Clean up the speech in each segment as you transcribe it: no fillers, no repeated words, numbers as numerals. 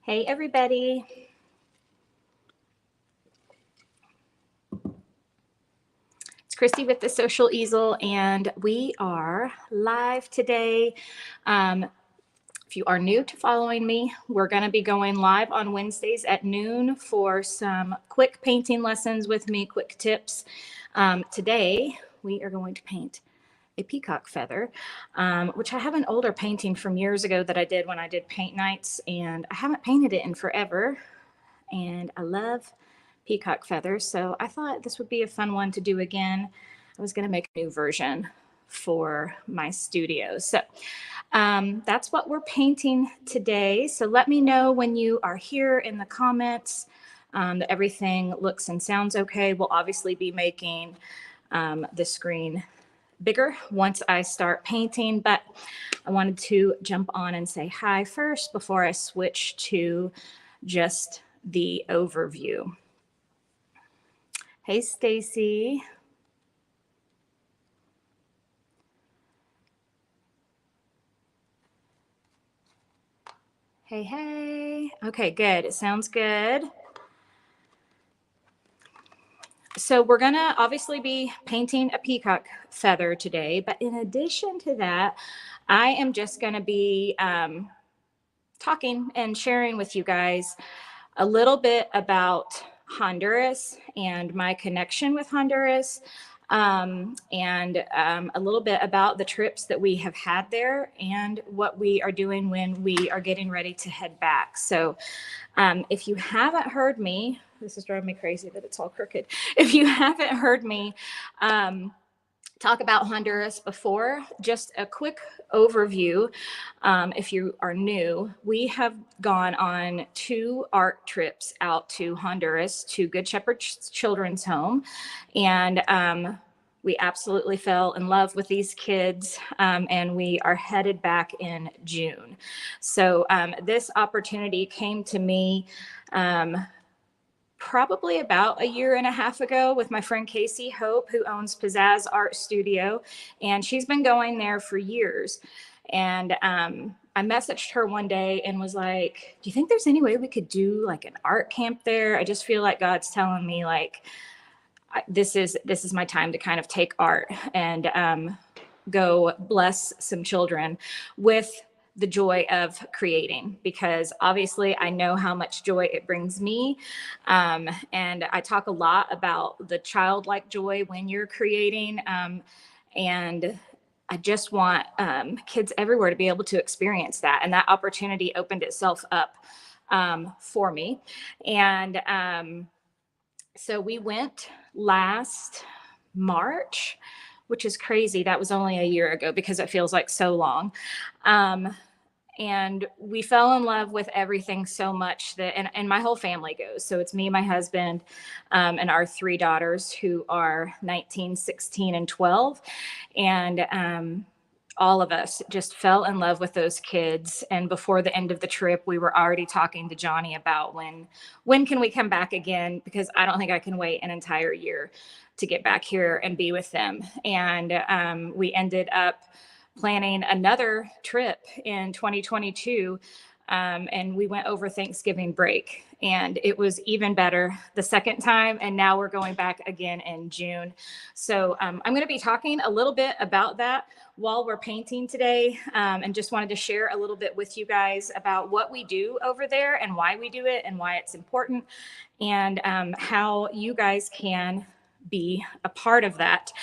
Hey, everybody. It's Christy with the Social Easel, and we are live today. If you are new to following me, we're going to be going live on Wednesdays at noon for some quick painting lessons with me, quick tips. Today, we are going to paint a peacock feather, which I have an older painting from years ago that I did when I did paint nights, and I haven't painted it in forever. And I love peacock feathers, so I thought this would be a fun one to do again. I was going to make a new version for my studio. So that's what we're painting today. So let me know when you are here in the comments that everything looks and sounds okay. We'll obviously be making the screen bigger once I start painting, but I wanted to jump on and say hi first before I switch to just the overview. Hey, Stacy. Hey, hey. Okay, good. It sounds good. So we're going to obviously be painting a peacock feather today, but in addition to that, I am just going to be talking and sharing with you guys a little bit about Honduras and my connection with Honduras, and a little bit about the trips that we have had there and what we are doing when we are getting ready to head back. So if you haven't heard me, this is driving me crazy that it's all crooked. If you haven't heard me talk about Honduras before, just a quick overview. If you are new, we have gone on 2 art trips out to Honduras to Good Shepherd Children's Home. And we absolutely fell in love with these kids, and we are headed back in June. So this opportunity came to me probably about a year and a half ago with my friend Casey Hope, who owns Pizzazz Art Studio, and she's been going there for years. And I messaged her one day and was like, do you think there's any way we could do like an art camp there? I just feel like God's telling me like, this is my time to kind of take art and go bless some children with the joy of creating, because obviously I know how much joy it brings me. And I talk a lot about the childlike joy when you're creating. And I just want kids everywhere to be able to experience that. And that opportunity opened itself up for me. And so we went last March, which is crazy. That was only a year ago because it feels like so long. And we fell in love with everything so much that, and my whole family goes. So it's me, my husband, and our 3 daughters who are 19, 16, and 12. And all of us just fell in love with those kids. And before the end of the trip, we were already talking to Johnny about when can we come back again? Because I don't think I can wait an entire year to get back here and be with them. And we ended up planning another trip in 2022. And we went over Thanksgiving break, and it was even better the second time. And now we're going back again in June. So I'm going to be talking a little bit about that while we're painting today, and just wanted to share a little bit with you guys about what we do over there and why we do it and why it's important, and how you guys can be a part of that.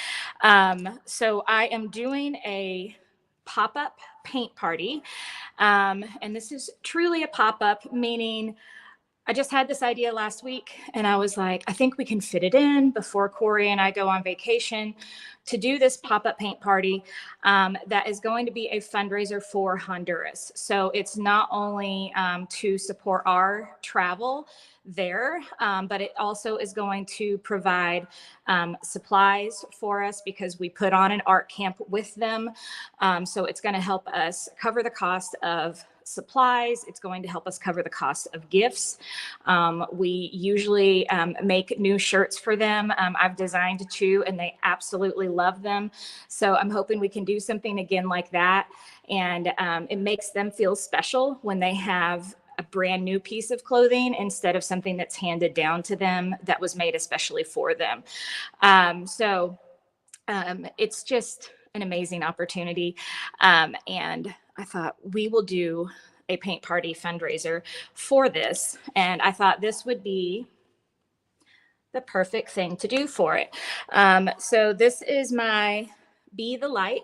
So I am doing a pop-up paint party. And this is truly a pop-up, meaning I just had this idea last week and I was like, I think we can fit it in before Corey and I go on vacation to do this pop-up paint party that is going to be a fundraiser for Honduras. So it's not only to support our travel there, but it also is going to provide supplies for us because we put on an art camp with them. So it's going to help us cover the cost of supplies. It's going to help us cover the cost of gifts. We usually make new shirts for them. I've designed 2 and they absolutely love them. So I'm hoping we can do something again like that. And it makes them feel special when they have a a brand new piece of clothing instead of something that's handed down to them that was made especially for them. It's just an amazing opportunity. And I thought we will do a paint party fundraiser for this. And I thought this would be the perfect thing to do for it. So this is my Be the Light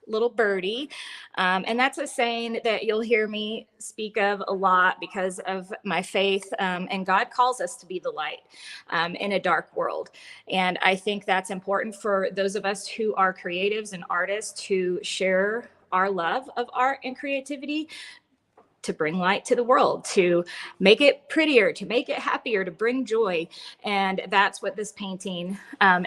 little birdie. And that's a saying that you'll hear me speak of a lot because of my faith. And God calls us to be the light in a dark world. And I think that's important for those of us who are creatives and artists to share our love of art and creativity, to bring light to the world, to make it prettier, to make it happier, to bring joy. And that's what this painting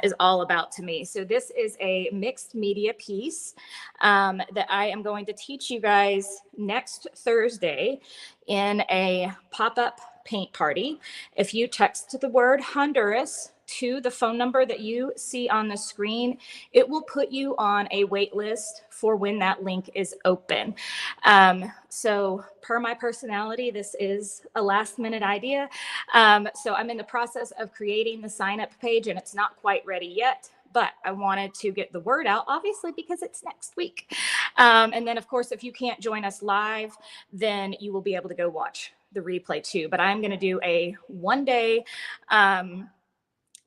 is all about to me. So this is a mixed media piece that I am going to teach you guys next Thursday in a pop-up paint party. If you text the word Honduras to the phone number that you see on the screen, it will put you on a wait list for when that link is open. So per my personality, this is a last minute idea. So I'm in the process of creating the sign up page and it's not quite ready yet, but I wanted to get the word out, obviously, because it's next week. And then of course, if you can't join us live, then you will be able to go watch the replay too. But I'm going to do a 1-day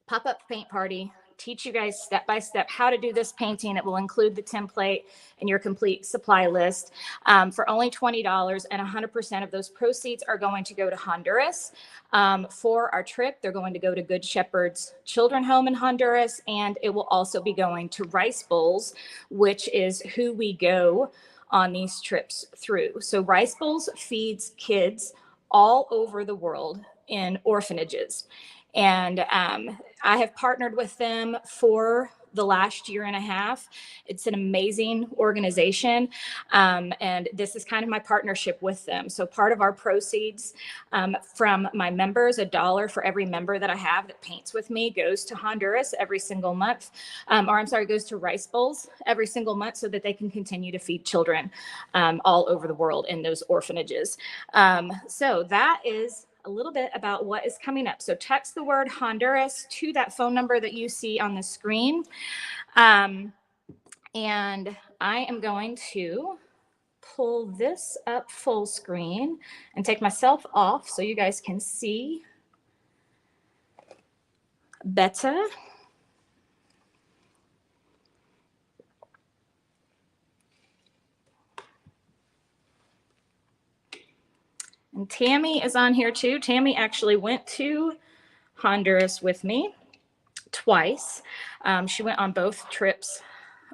pop-up paint party, teach you guys step-by-step how to do this painting. It will include the template and your complete supply list for only $20, and 100% of those proceeds are going to go to Honduras. For our trip, they're going to go to Good Shepherd's Children's Home in Honduras, and it will also be going to Rice Bowls, which is who we go on these trips through. So Rice Bowls feeds kids all over the world in orphanages. And I have partnered with them for the last year and a half. It's an amazing organization. And this is kind of my partnership with them. So part of our proceeds from my members, $1 for every member that I have that paints with me, goes to Honduras every single month. Goes to Rice Bowls every single month so that they can continue to feed children all over the world in those orphanages. So that is a little bit about what is coming up. So text the word Honduras to that phone number that you see on the screen. And I am going to pull this up full screen and take myself off so you guys can see better. And Tammy is on here too. Tammy actually went to Honduras with me twice. She went on both trips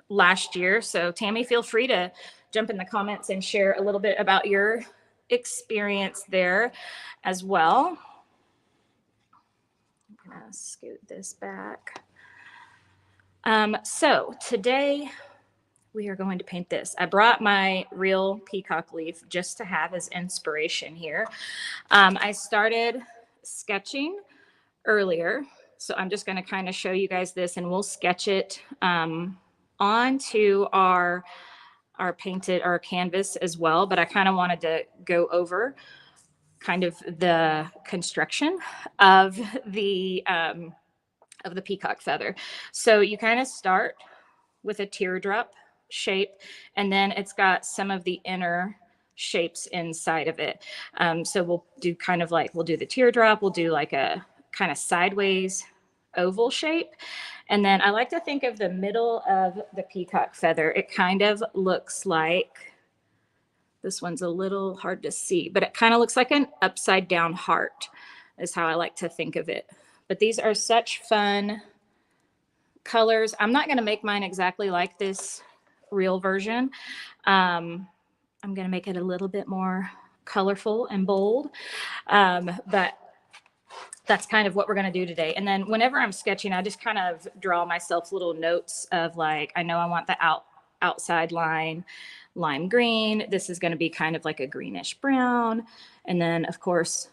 last year. So Tammy, feel free to jump in the comments and share a little bit about your experience there as well. I'm gonna scoot this back. So today we are going to paint this. I brought my real peacock leaf just to have as inspiration here. I started sketching earlier, so I'm just going to kind of show you guys this, and we'll sketch it onto our canvas as well. But I kind of wanted to go over kind of the construction of the peacock feather. So you kind of start with a teardrop shape, and then it's got some of the inner shapes inside of it. So we'll do the teardrop, we'll do like a kind of sideways oval shape. And then I like to think of the middle of the peacock feather. It kind of looks like, this one's a little hard to see, but it kind of looks like an upside down heart is how I like to think of it. But these are such fun colors. I'm not going to make mine exactly like this real version. I'm going to make it a little bit more colorful and bold. But that's kind of what we're going to do today. And then whenever I'm sketching, I just kind of draw myself little notes of like, I know I want the outside line lime green. This is going to be kind of like a greenish brown. And then of course,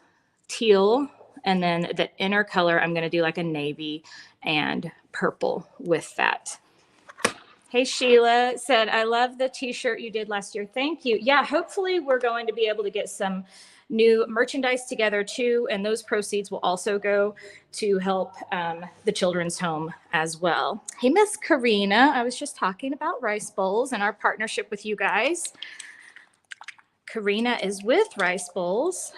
teal. And then the inner color, I'm going to do like a navy and purple with that. Hey, Sheila said, I love the t-shirt you did last year. Thank you. Yeah, hopefully we're going to be able to get some new merchandise together too. And those proceeds will also go to help the children's home as well. Hey, Miss Karina, I was just talking about Rice Bowls and our partnership with you guys. Karina is with Rice Bowls,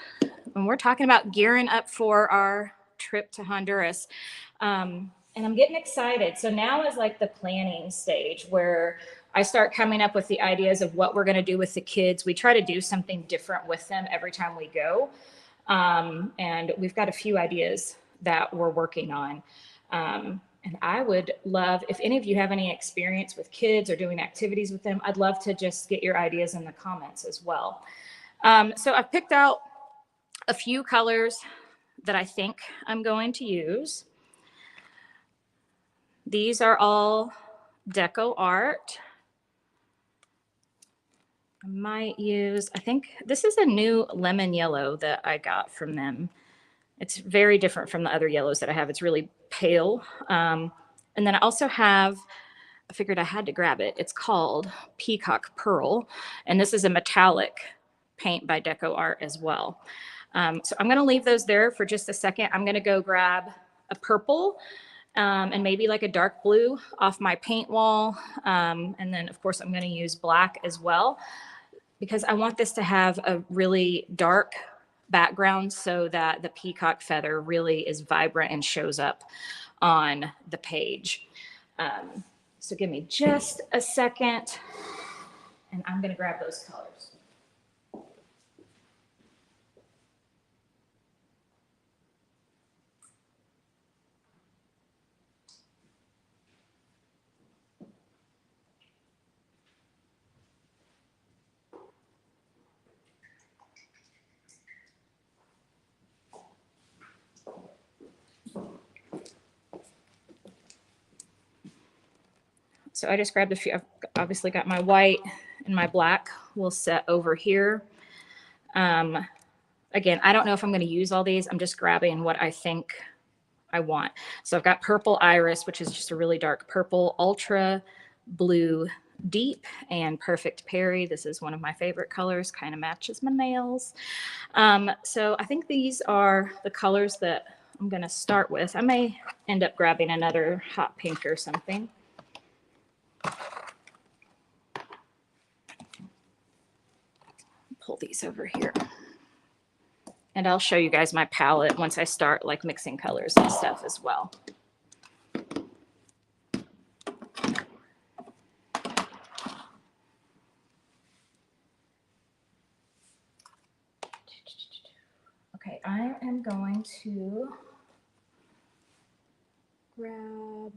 and we're talking about gearing up for our trip to Honduras. And I'm getting excited. So now is like the planning stage where I start coming up with the ideas of what we're going to do with the kids. We try to do something different with them every time we go. And we've got a few ideas that we're working on. And I would love, if any of you have any experience with kids or doing activities with them, I'd love to just get your ideas in the comments as well. So I've picked out a few colors that I think I'm going to use. These are all deco art. I might use, I think this is a new lemon yellow that I got from them. It's very different from the other yellows that I have. It's really pale. And then I also have, I figured I had to grab it. It's called Peacock Pearl. And this is a metallic paint by Deco Art as well. So I'm going to leave those there for just a second. I'm going to go grab a purple and maybe like a dark blue off my paint wall. And then, of course, I'm going to use black as well because I want this to have a really dark background so that the peacock feather really is vibrant and shows up on the page. So give me just a second, and I'm going to grab those colors. So I just grabbed a few. I've obviously got my white and my black will set over here. Again, I don't know if I'm going to use all these. I'm just grabbing what I think I want. So I've got purple iris, which is just a really dark purple, ultra blue deep, and perfect Perry. This is one of my favorite colors, kind of matches my nails. So I think these are the colors that I'm going to start with. I may end up grabbing another hot pink or something. Pull these over here. And I'll show you guys my palette once I start like mixing colors and stuff as well. Okay, I am going to grab,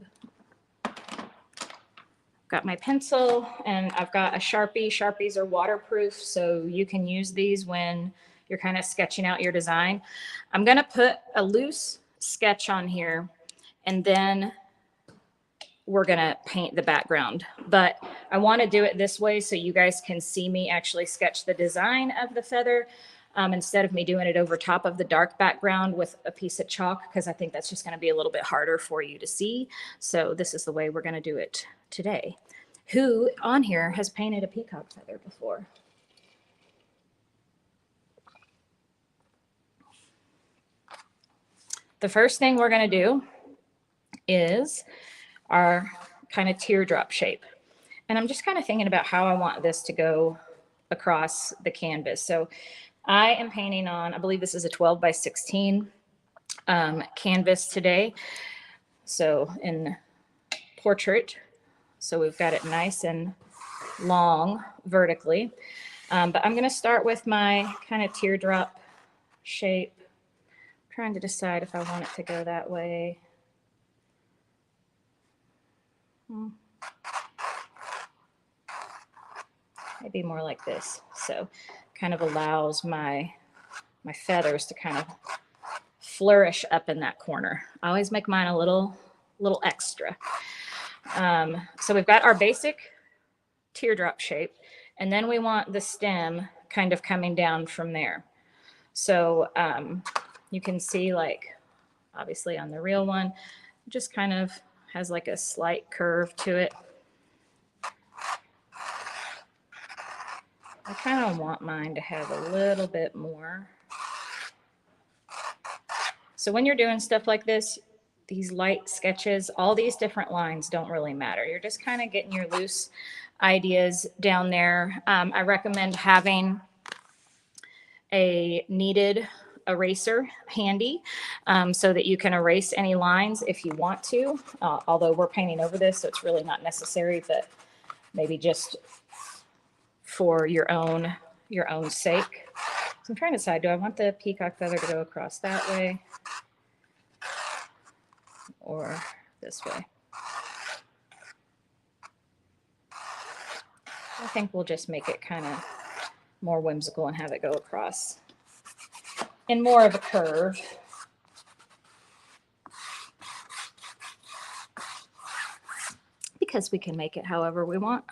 got my pencil and I've got a Sharpie. Sharpies are waterproof, so you can use these when you're kind of sketching out your design. I'm going to put a loose sketch on here and then we're going to paint the background. But I want to do it this way so you guys can see me actually sketch the design of the feather instead of me doing it over top of the dark background with a piece of chalk, because I think that's just going to be a little bit harder for you to see. So this is the way we're going to do it today. Who on here has painted a peacock feather before? The first thing we're going to do is our kind of teardrop shape. And I'm just kind of thinking about how I want this to go across the canvas. So I am painting on, I believe this is a 12 by 16 canvas today. So in portrait, so we've got it nice and long vertically. But I'm going to start with my kind of teardrop shape. I'm trying to decide if I want it to go that way. Maybe more like this. So kind of allows my feathers to kind of flourish up in that corner. I always make mine a little extra. So we've got our basic teardrop shape, and then we want the stem kind of coming down from there. So you can see, like, obviously on the real one, just kind of has like a slight curve to it. I kind of want mine to have a little bit more. So when you're doing stuff like this, these light sketches, all these different lines don't really matter. You're just kind of getting your loose ideas down there. I recommend having a kneaded eraser handy so that you can erase any lines if you want to, although we're painting over this, so it's really not necessary, but maybe just for your own sake. So I'm trying to decide, do I want the peacock feather to go across that way or this way? I think we'll just make it kind of more whimsical and have it go across in more of a curve. Because we can make it however we want.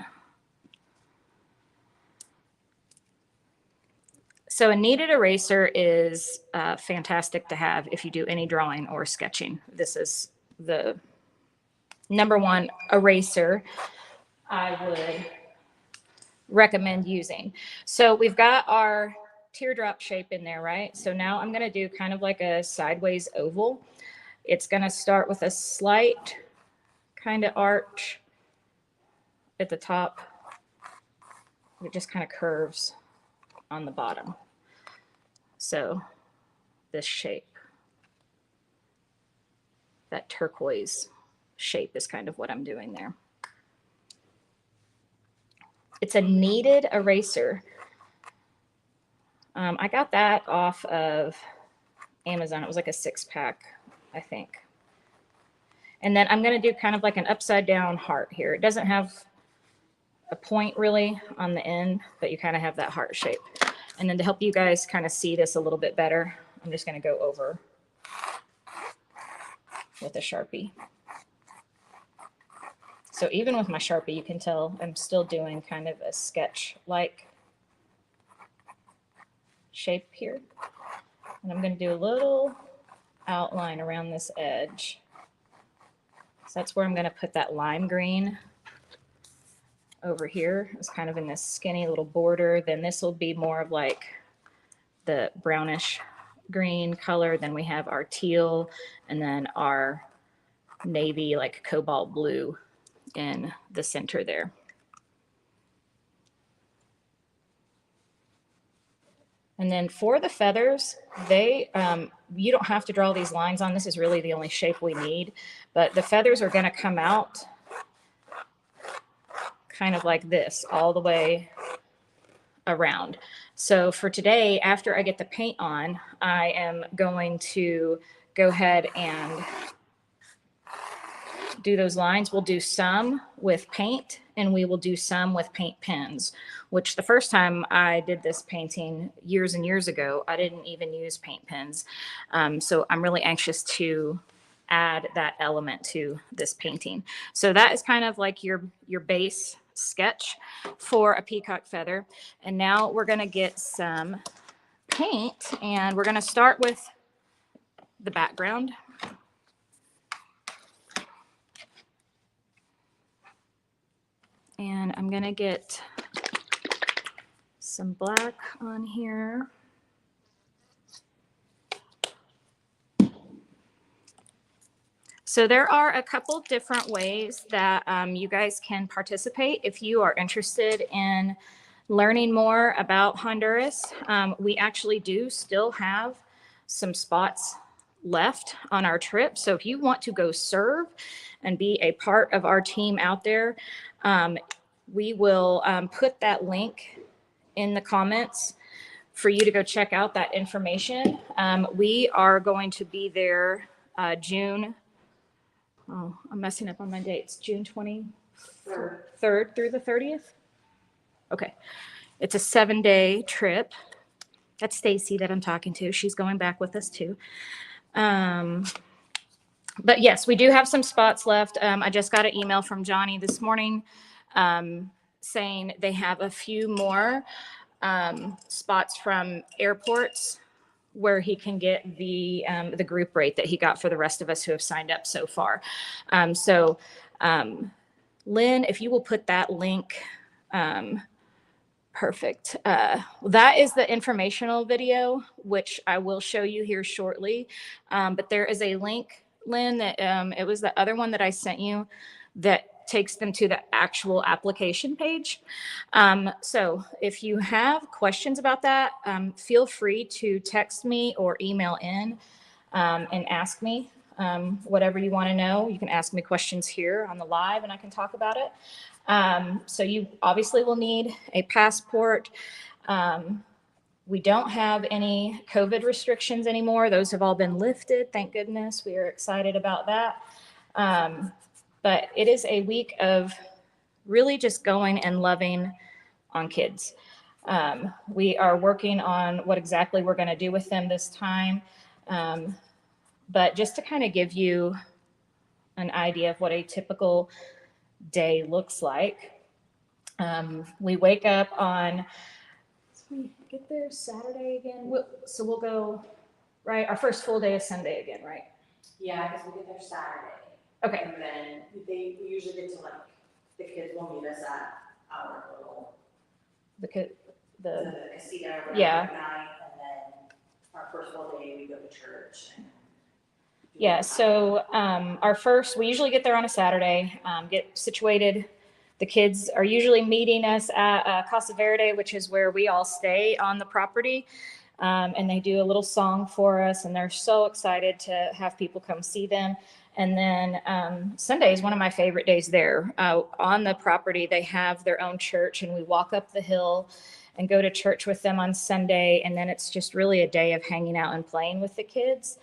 So a kneaded eraser is fantastic to have if you do any drawing or sketching. This is the #1 eraser I would recommend using. So we've got our teardrop shape in there, right? So now I'm going to do kind of like a sideways oval. It's going to start with a slight kind of arch at the top. It just kind of curves on the bottom. So this shape, that turquoise shape is kind of what I'm doing there. It's a kneaded eraser. I got that off of Amazon. It was like a 6-pack, I think. And then I'm going to do kind of like an upside down heart here. It doesn't have a point really on the end, but you kind of have that heart shape. And then to help you guys kind of see this a little bit better, I'm just going to go over with a Sharpie. So even with my Sharpie, you can tell I'm still doing kind of a sketch-like shape here. And I'm going to do a little outline around this edge. So that's where I'm going to put that lime green over here. It's kind of in this skinny little border. Then this will be more of like the brownish green color. Then we have our teal and then our navy, like cobalt blue in the center there. And then for the feathers, you don't have to draw these lines on. This is really the only shape we need, but the feathers are going to come out kind of like this all the way around. So for today, after I get the paint on, I am going to go ahead and do those lines. We'll do some with paint and we will do some with paint pens, which the first time I did this painting years and years ago, I didn't even use paint pens. So I'm really anxious to add that element to this painting. So that is kind of like your base sketch for a peacock feather. And now we're going to get some paint and we're going to start with the background. And I'm going to get some black on here. So there are a couple different ways that you guys can participate if you are interested in learning more about Honduras. We actually do still have some spots left on our trip. So if you want to go serve and be a part of our team out there, we will put that link in the comments for you to go check out that information. We are going to be there June. Oh, I'm messing up on my dates. June 23rd through the 30th. Okay. It's a 7-day trip. That's Stacy that I'm talking to. She's going back with us too. But yes, we do have some spots left. I just got an email from Johnny this morning saying they have a few more spots from airports where he can get the group rate that he got for the rest of us who have signed up so far. Lynn, if you will put that link Perfect. That is the informational video, which I will show you here shortly. But there is a link, Lynn, that it was the other one that I sent you that takes them to the actual application page. So if you have questions about that, feel free to text me or email in and ask me whatever you want to know. You can ask me questions here on the live and I can talk about it. So you obviously will need a passport. We don't have any COVID restrictions anymore. Those have all been lifted. Thank goodness. We are excited about that. But it is a week of really just going and loving on kids. We are working on what exactly we're going to do with them this time. But just to kind of give you an idea of what a typical day looks like. We wake up on, we get there Saturday again. So we'll go, right? Our first full day is Sunday again, right? Yeah, because we get there Saturday. Okay. And then we usually get to the kids will meet us at our little The casita or yeah. At night, and then our first full day we go to church. Yeah, so we usually get there on a Saturday, get situated. The kids are usually meeting us at Casa Verde, which is where we all stay on the property. And they do a little song for us, and they're so excited to have people come see them. And then Sunday is one of my favorite days there. On the property, they have their own church, and we walk up the hill and go to church with them on Sunday. And then it's just really a day of hanging out and playing with the kids.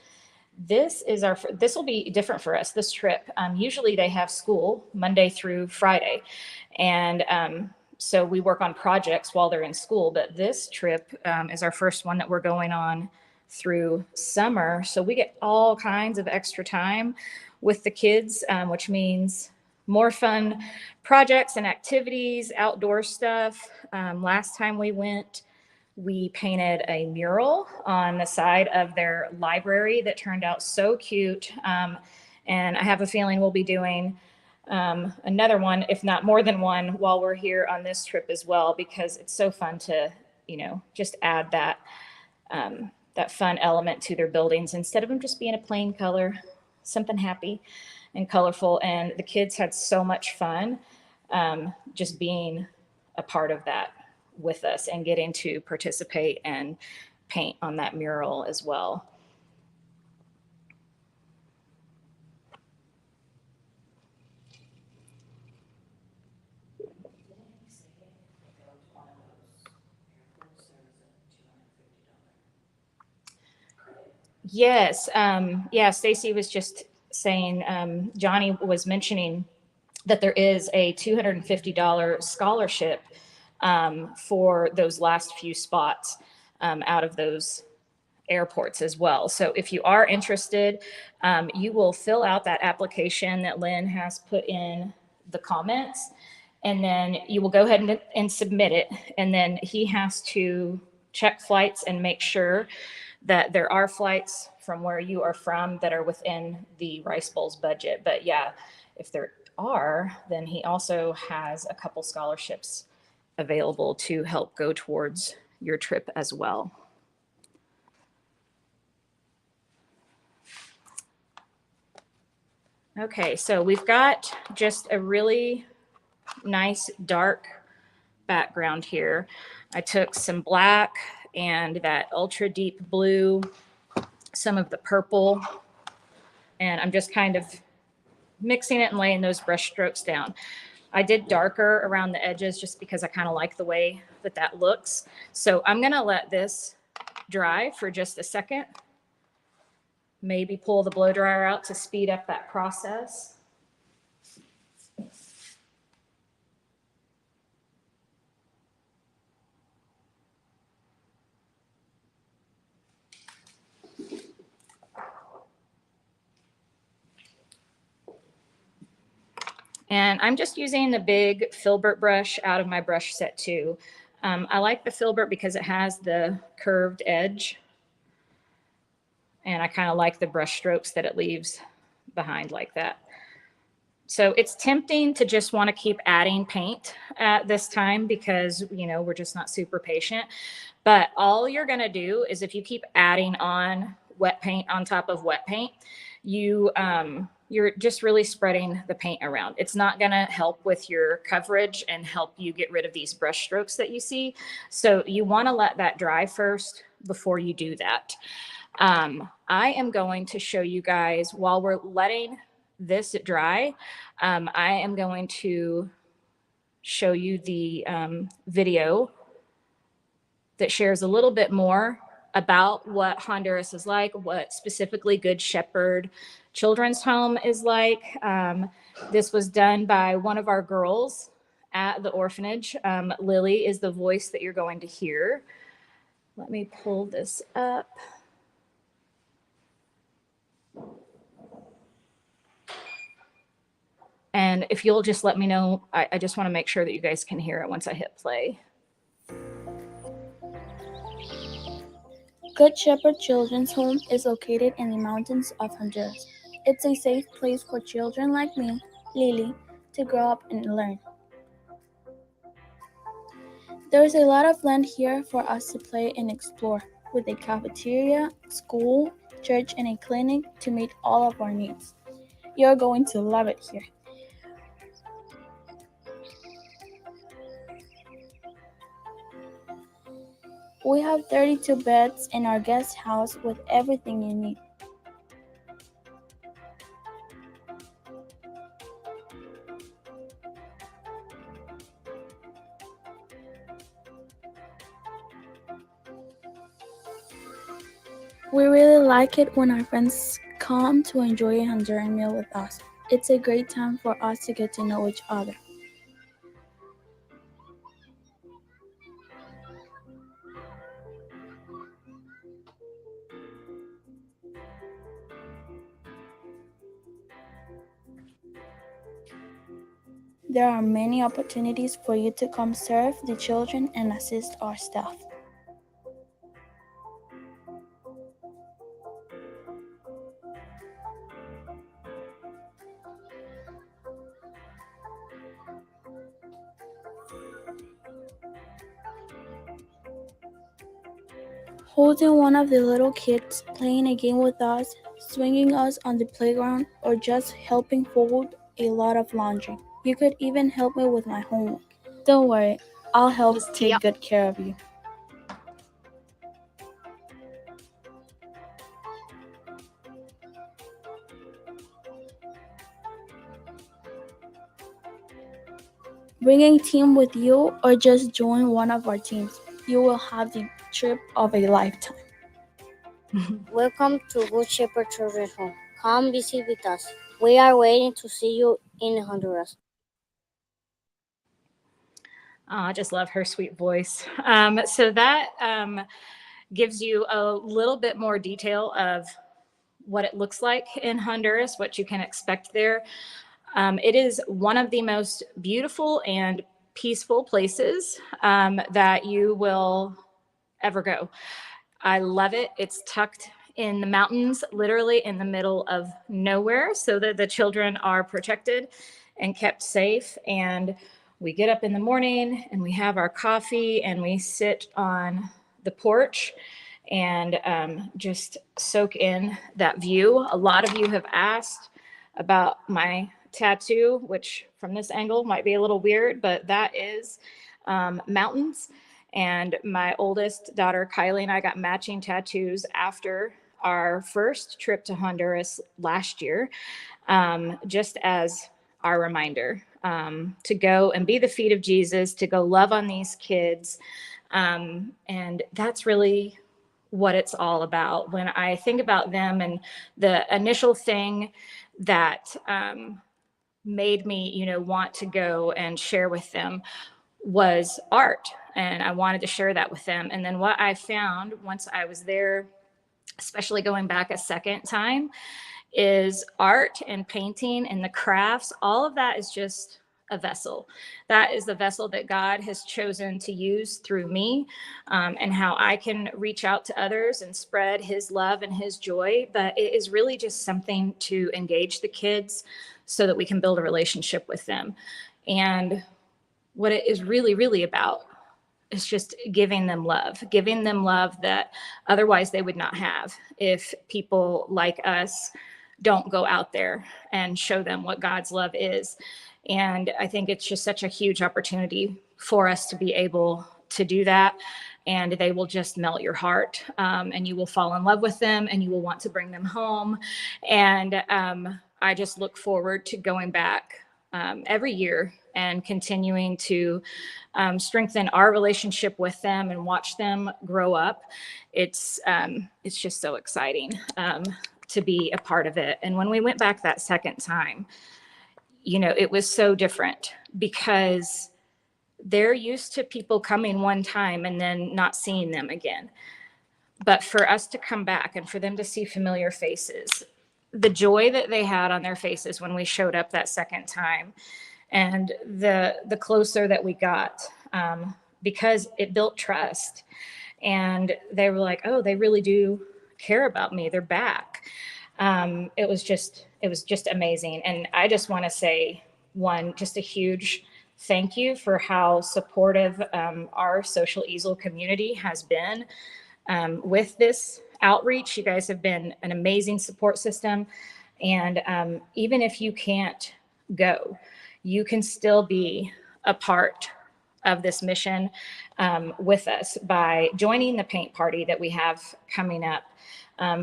This will be different for us, this trip. Usually they have school Monday through Friday. And so we work on projects while they're in school. But this trip is our first one that we're going on through summer. So we get all kinds of extra time with the kids, which means more fun projects and activities, outdoor stuff. Last time we went, we painted a mural on the side of their library that turned out so cute. And I have a feeling we'll be doing another one, if not more than one, while we're here on this trip as well, because it's so fun to, just add that fun element to their buildings instead of them just being a plain color, something happy and colorful. And the kids had so much fun just being a part of that with us and getting to participate and paint on that mural as well. Yes. Yeah, Stacy was just saying, Johnny was mentioning that there is a $250 scholarship for those last few spots out of those airports as well. So if you are interested, you will fill out that application that Lynn has put in the comments, and then you will go ahead and submit it. And then he has to check flights and make sure that there are flights from where you are from that are within the Rice Bowl's budget. But yeah, if there are, then he also has a couple scholarships available to help go towards your trip as well. Okay, so we've got just a really nice dark background here. I took some black and that ultra deep blue, some of the purple, and I'm just kind of mixing it and laying those brush strokes down. I did darker around the edges just because I kind of like the way that looks. So I'm gonna let this dry for just a second. Maybe pull the blow dryer out to speed up that process. And I'm just using the big filbert brush out of my brush set too. I like the filbert because it has the curved edge. And I kind of like the brush strokes that it leaves behind like that. So it's tempting to just want to keep adding paint at this time because, we're just not super patient. But all you're going to do is if you keep adding on wet paint on top of wet paint, you're just really spreading the paint around. It's not going to help with your coverage and help you get rid of these brush strokes that you see. So you want to let that dry first before you do that. I am going to show you guys while we're letting this dry. I am going to show you the video that shares a little bit more about what Honduras is like, what specifically Good Shepherd Children's Home is like. This was done by one of our girls at the orphanage. Lily is the voice that you're going to hear. Let me pull this up. And if you'll just let me know, I just want to make sure that you guys can hear it once I hit play. Good Shepherd Children's Home is located in the mountains of Honduras. It's a safe place for children like me, Lily, to grow up and learn. There is a lot of land here for us to play and explore, with a cafeteria, school, church, and a clinic to meet all of our needs. You're going to love it here. We have 32 beds in our guest house with everything you need. We really like it when our friends come to enjoy a Honduran meal with us. It's a great time for us to get to know each other. There are many opportunities for you to come serve the children and assist our staff. Holding one of the little kids, playing a game with us, swinging us on the playground, or just helping fold a lot of laundry. You could even help me with my homework. Don't worry, I'll help take good care of you. Bring a team with you or just join one of our teams. You will have the trip of a lifetime. Welcome to Good Shepherd Children's Home. Come visit with us. We are waiting to see you in Honduras. Oh, I just love her sweet voice. So that gives you a little bit more detail of what it looks like in Honduras, what you can expect there. It is one of the most beautiful and peaceful places that you will ever go. I love it. It's tucked in the mountains, literally in the middle of nowhere, so that the children are protected and kept safe. And we get up in the morning and we have our coffee and we sit on the porch and just soak in that view. A lot of you have asked about my tattoo, which from this angle might be a little weird, but that is mountains. And my oldest daughter, Kylie, and I got matching tattoos after our first trip to Honduras last year, just as our reminder to go and be the feet of Jesus, to go love on these kids. And that's really what it's all about. When I think about them, and the initial thing that made me, want to go and share with them was art. And I wanted to share that with them. And then what I found once I was there, especially going back a second time, is art and painting and the crafts. All of that is just a vessel. That is the vessel that God has chosen to use through me, and how I can reach out to others and spread his love and his joy. But it is really just something to engage the kids, so that we can build a relationship with them. And what it is really, really about is just giving them love that otherwise they would not have if people like us don't go out there and show them what God's love is. And I think it's just such a huge opportunity for us to be able to do that. And they will just melt your heart, and you will fall in love with them, and you will want to bring them home. And I just look forward to going back every year and continuing to strengthen our relationship with them and watch them grow up. It's just so exciting to be a part of it. And when we went back that second time, it was so different because they're used to people coming one time and then not seeing them again. But for us to come back and for them to see familiar faces, the joy that they had on their faces when we showed up that second time, and the closer that we got, because it built trust. And they were like, oh, they really do care about me. They're back. It was just amazing. And I just want to say, just a huge thank you for how supportive our Social Easel community has been with this outreach. You guys have been an amazing support system. And even if you can't go, you can still be a part of this mission with us by joining the paint party that we have coming up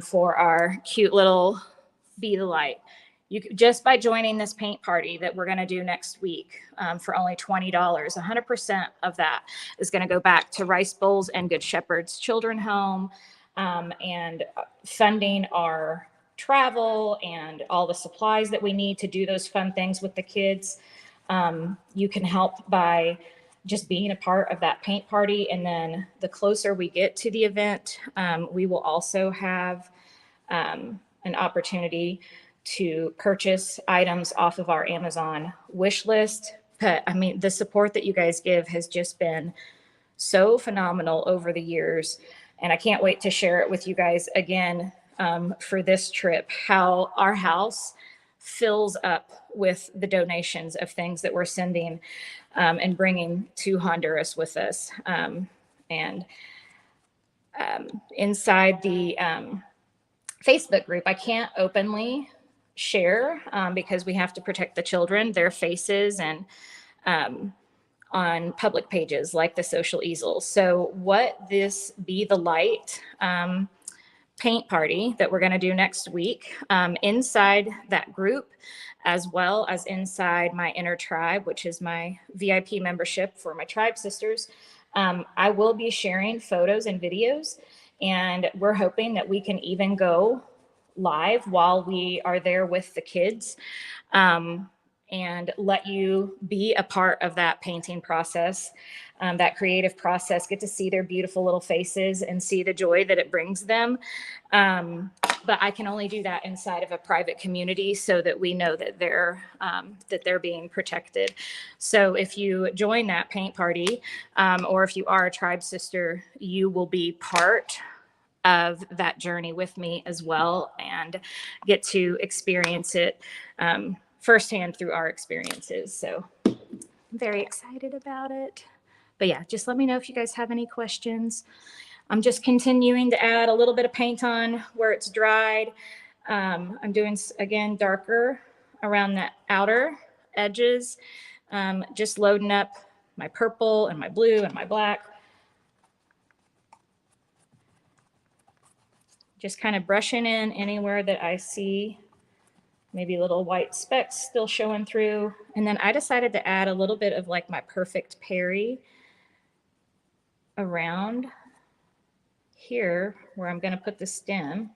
for our cute little Be the Light. Just by joining this paint party that we're going to do next week for only $20, 100% of that is going to go back to Rice Bowls and Good Shepherd's Children Home, and funding our travel and all the supplies that we need to do those fun things with the kids. You can help by just being a part of that paint party. And then the closer we get to the event, we will also have an opportunity to purchase items off of our Amazon wish list. But I mean, the support that you guys give has just been so phenomenal over the years. And I can't wait to share it with you guys again for this trip, how our house fills up with the donations of things that we're sending and bringing to Honduras with us. And inside the Facebook group, I can't openly share because we have to protect the children, their faces, and on public pages like the Social Easel. So what this Be the Light paint party that we're going to do next week, inside that group, as well as inside my Inner Tribe, which is my VIP membership for my tribe sisters, I will be sharing photos and videos, and we're hoping that we can even go live while we are there with the kids, and let you be a part of that painting process, that creative process, get to see their beautiful little faces and see the joy that it brings them. But I can only do that inside of a private community so that we know that they're being protected. So if you join that paint party, or if you are a tribe sister, you will be part of that journey with me as well, and get to experience it firsthand through our experiences. So I'm very excited about it. But yeah, just let me know if you guys have any questions. I'm just continuing to add a little bit of paint on where it's dried. I'm doing, again, darker around the outer edges, just loading up my purple and my blue and my black. Just kind of brushing in anywhere that I see maybe little white specks still showing through. And then I decided to add a little bit of like my Perfect Perry around here where I'm going to put the stem.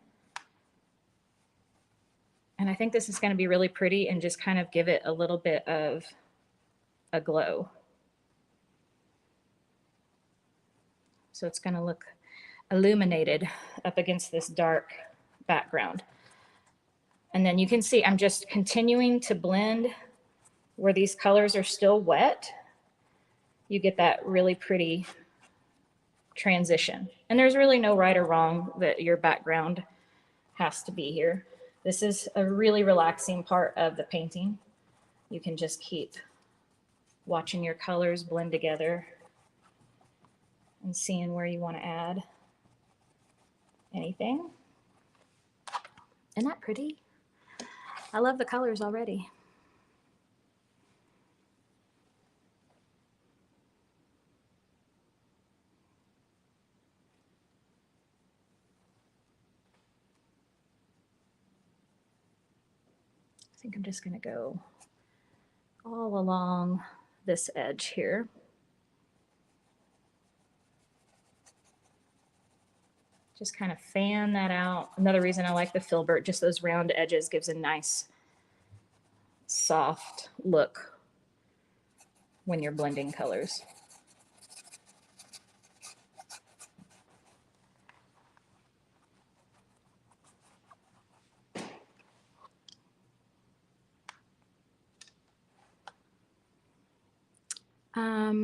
And I think this is going to be really pretty and just kind of give it a little bit of a glow. So it's going to look illuminated up against this dark background. And then you can see I'm just continuing to blend where these colors are still wet. You get that really pretty transition. And there's really no right or wrong that your background has to be here. This is a really relaxing part of the painting. You can just keep watching your colors blend together and seeing where you want to add anything. Isn't that pretty? I love the colors already. I think I'm just going to go all along this edge here. Just kind of fan that out. Another reason I like the filbert, just those round edges gives a nice soft look when you're blending colors.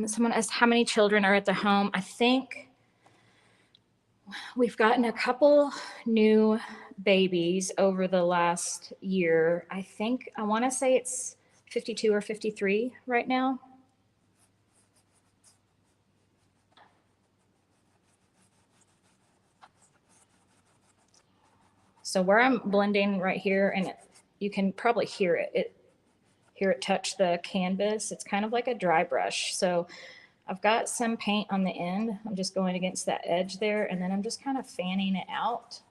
Someone asked how many children are at the home. I think we've gotten a couple new babies over the last year. I want to say it's 52 or 53 right now. So where I'm blending right here, and you can probably hear it touch the canvas. It's kind of like a dry brush. So I've got some paint on the end. I'm just going against that edge there, and then I'm just kind of fanning it out.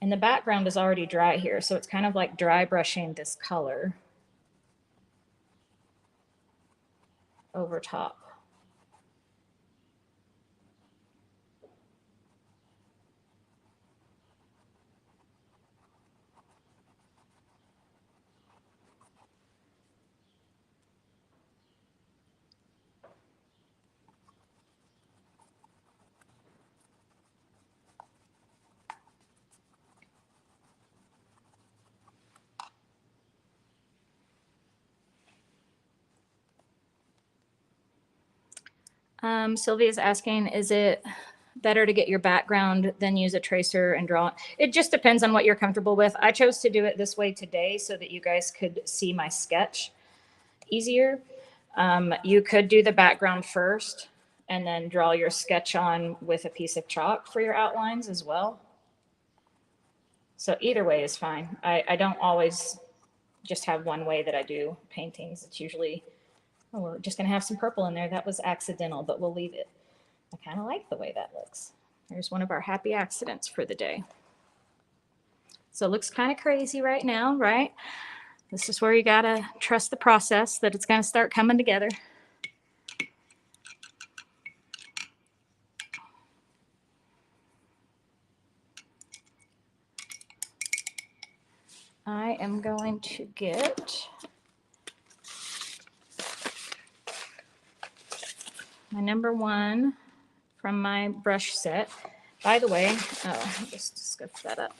And the background is already dry here, so it's kind of like dry brushing this color over top. Sylvia's asking, is it better to get your background than use a tracer and draw? It just depends on what you're comfortable with. I chose to do it this way today so that you guys could see my sketch easier. You could do the background first and then draw your sketch on with a piece of chalk for your outlines as well. So either way is fine. I don't always just have one way that I do paintings. It's usually, oh, we're just going to have some purple in there. That was accidental, but we'll leave it. I kind of like the way that looks. There's one of our happy accidents for the day. So it looks kind of crazy right now, right? This is where you got to trust the process, that it's going to start coming together. I am going to get my number one from my brush set. By the way, just scoop that up.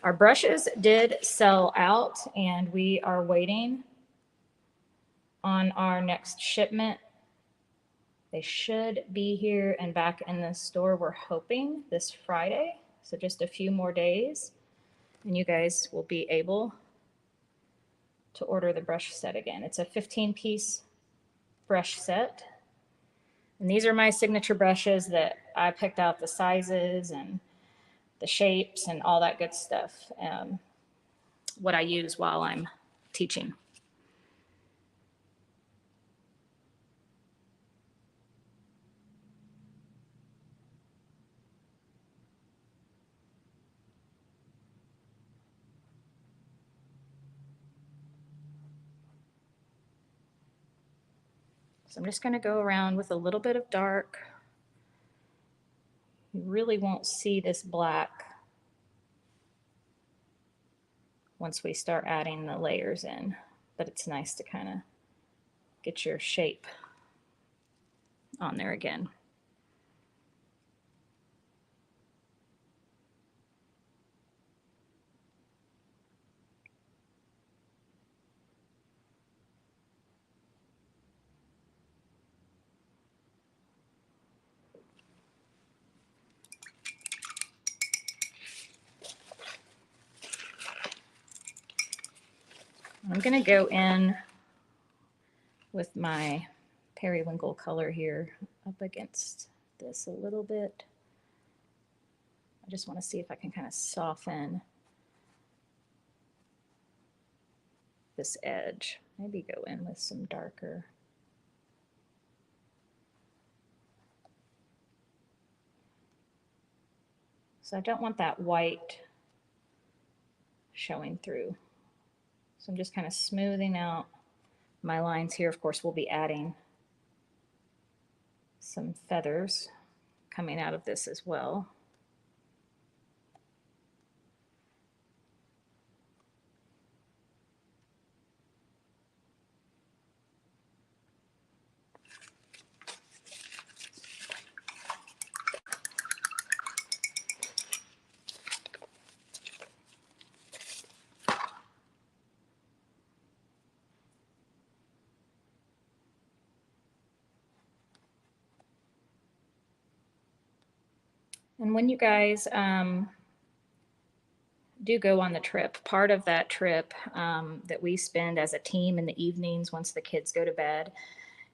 Our brushes did sell out, and we are waiting on our next shipment. They should be here and back in the store, we're hoping, this Friday. So just a few more days, and you guys will be able to order the brush set again. It's a 15-piece brush set. And these are my signature brushes that I picked out the sizes and the shapes and all that good stuff. What I use while I'm teaching. So I'm just going to go around with a little bit of dark. You really won't see this black once we start adding the layers in, but it's nice to kind of get your shape on there again. I'm going to go in with my periwinkle color here up against this a little bit. I just want to see if I can kind of soften this edge. Maybe go in with some darker. So I don't want that white showing through. So I'm just kind of smoothing out my lines here. Of course, we'll be adding some feathers coming out of this as well. And when you guys do go on the trip, part of that trip that we spend as a team in the evenings once the kids go to bed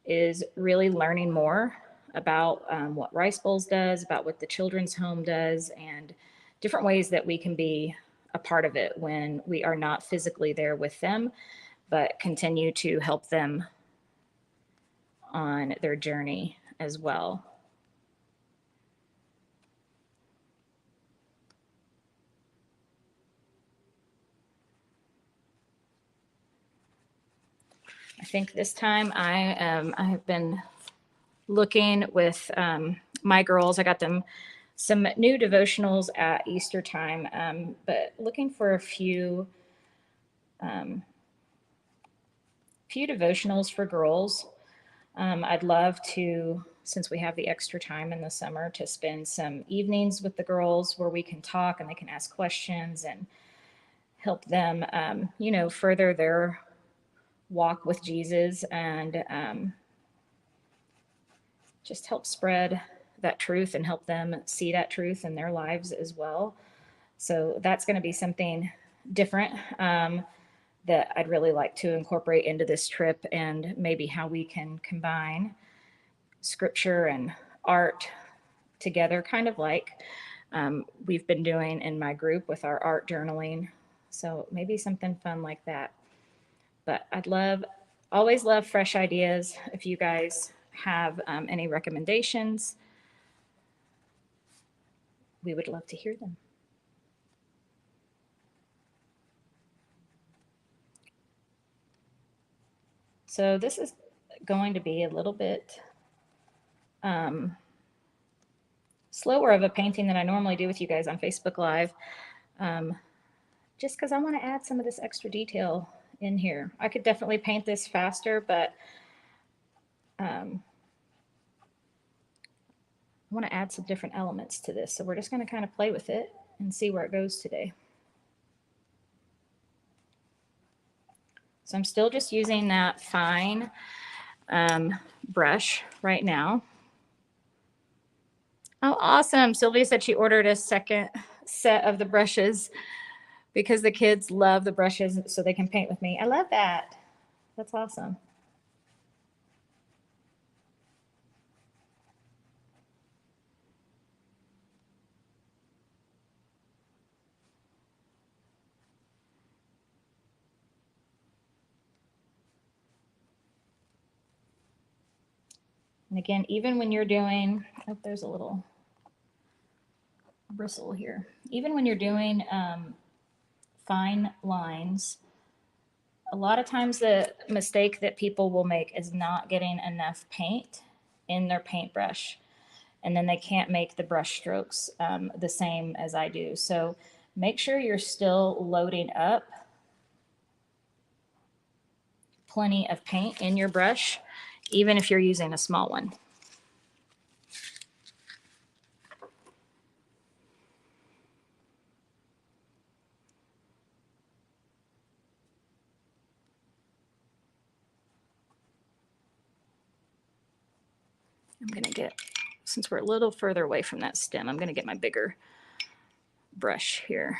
is really learning more about what Rice Bowls does, about what the Children's Home does, and different ways that we can be a part of it when we are not physically there with them, but continue to help them on their journey as well. I think this time I have been looking with my girls. I got them some new devotionals at Easter time, but looking for a few devotionals for girls. I'd love to, since we have the extra time in the summer, to spend some evenings with the girls where we can talk and they can ask questions and help them, further their walk with Jesus and just help spread that truth and help them see that truth in their lives as well. So that's going to be something different that I'd really like to incorporate into this trip, and maybe how we can combine scripture and art together, kind of like we've been doing in my group with our art journaling. So maybe something fun like that. But always love fresh ideas. If you guys have any recommendations, we would love to hear them. So this is going to be a little bit slower of a painting than I normally do with you guys on Facebook Live, just because I want to add some of this extra detail in here. I could definitely paint this faster, but I want to add some different elements to this. So we're just going to kind of play with it and see where it goes today. So I'm still just using that fine brush right now. Oh, awesome. Sylvia said she ordered a second set of the brushes because the kids love the brushes so they can paint with me. I love that. That's awesome. And again, even when you're doing, oh, there's a little bristle here. Even when you're doing fine lines, a lot of times the mistake that people will make is not getting enough paint in their paintbrush. And then they can't make the brush strokes the same as I do. So make sure you're still loading up plenty of paint in your brush, even if you're using a small one. I'm going to get, since we're a little further away from that stem, I'm going to get my bigger brush here.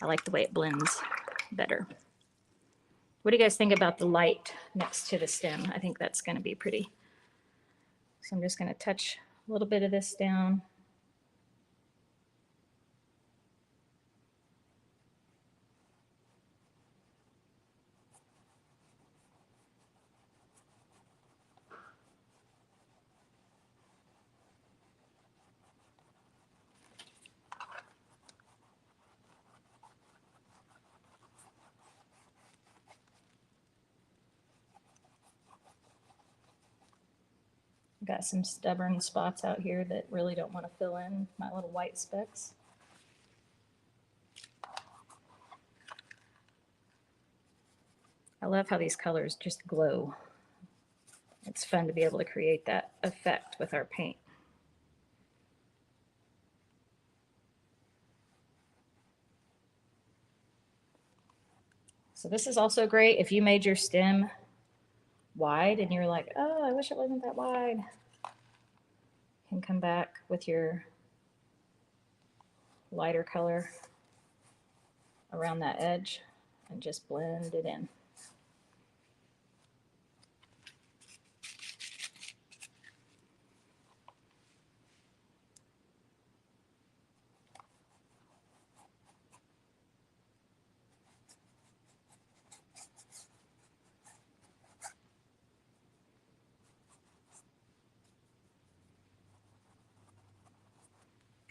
I like the way it blends better. What do you guys think about the light next to the stem? I think that's going to be pretty. So I'm just going to touch a little bit of this down. Got some stubborn spots out here that really don't want to fill in, my little white specks. I love how these colors just glow. It's fun to be able to create that effect with our paint. So this is also great if you made your stem wide and you're like, oh, I wish it wasn't that wide. You can come back with your lighter color around that edge and just blend it in.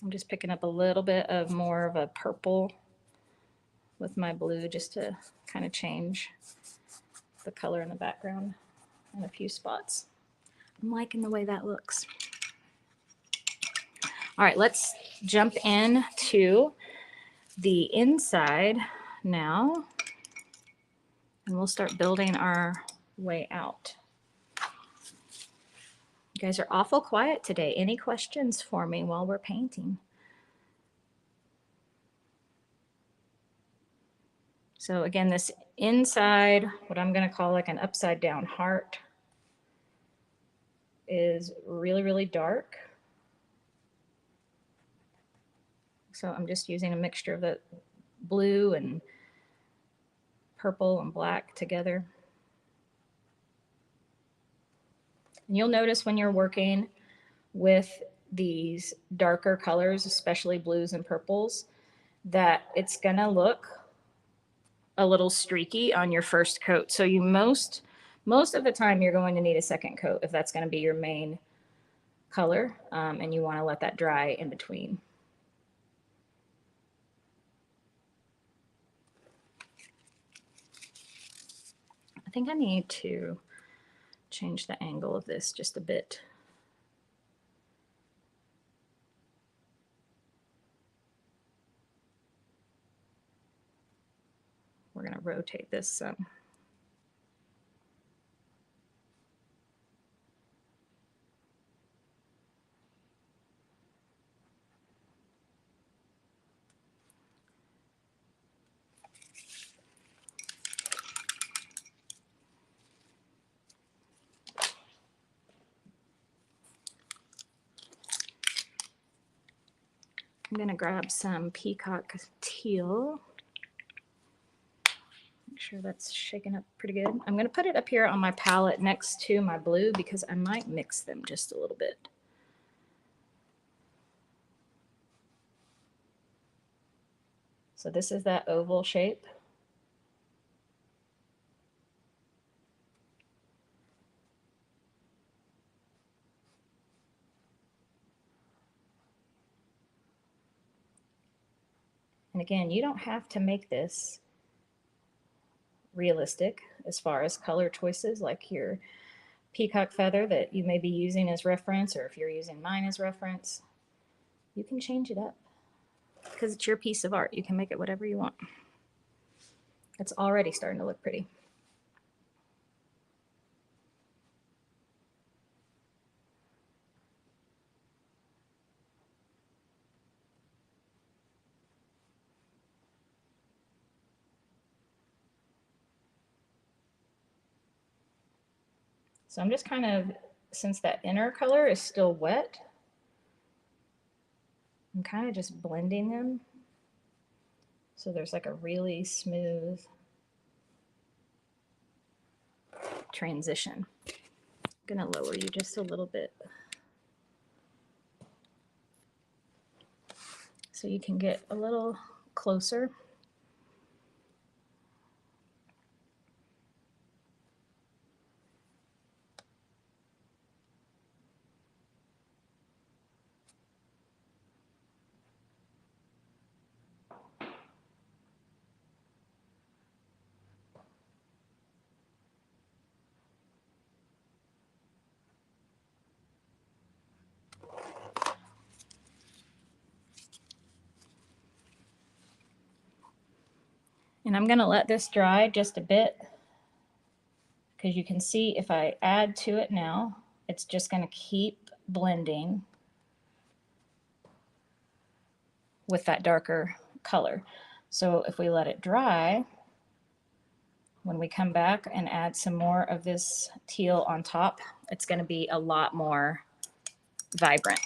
I'm just picking up a little bit of more of a purple with my blue just to kind of change the color in the background in a few spots. I'm liking the way that looks. All right, let's jump in to the inside now, and we'll start building our way out. You guys are awful quiet today. Any questions for me while we're painting? So again, this inside, what I'm going to call like an upside down heart, is really, really dark. So I'm just using a mixture of the blue and purple and black together. And you'll notice when you're working with these darker colors, especially blues and purples, that it's gonna look a little streaky on your first coat. So you most of the time you're going to need a second coat if that's gonna be your main color, and you wanna let that dry in between. I think I need to change the angle of this just a bit. We're going to rotate this some. I'm going to grab some Peacock Teal. Make sure that's shaken up pretty good. I'm going to put it up here on my palette next to my blue because I might mix them just a little bit. So this is that oval shape. And again, you don't have to make this realistic as far as color choices, like your Peacock Feather that you may be using as reference, or if you're using mine as reference, you can change it up because it's your piece of art. You can make it whatever you want. It's already starting to look pretty. So I'm just kind of, since that inner color is still wet, I'm kind of just blending them. So there's like a really smooth transition. I'm going to lower you just a little bit so you can get a little closer. And I'm going to let this dry just a bit because you can see if I add to it now, it's just going to keep blending with that darker color. So if we let it dry, when we come back and add some more of this teal on top, it's going to be a lot more vibrant.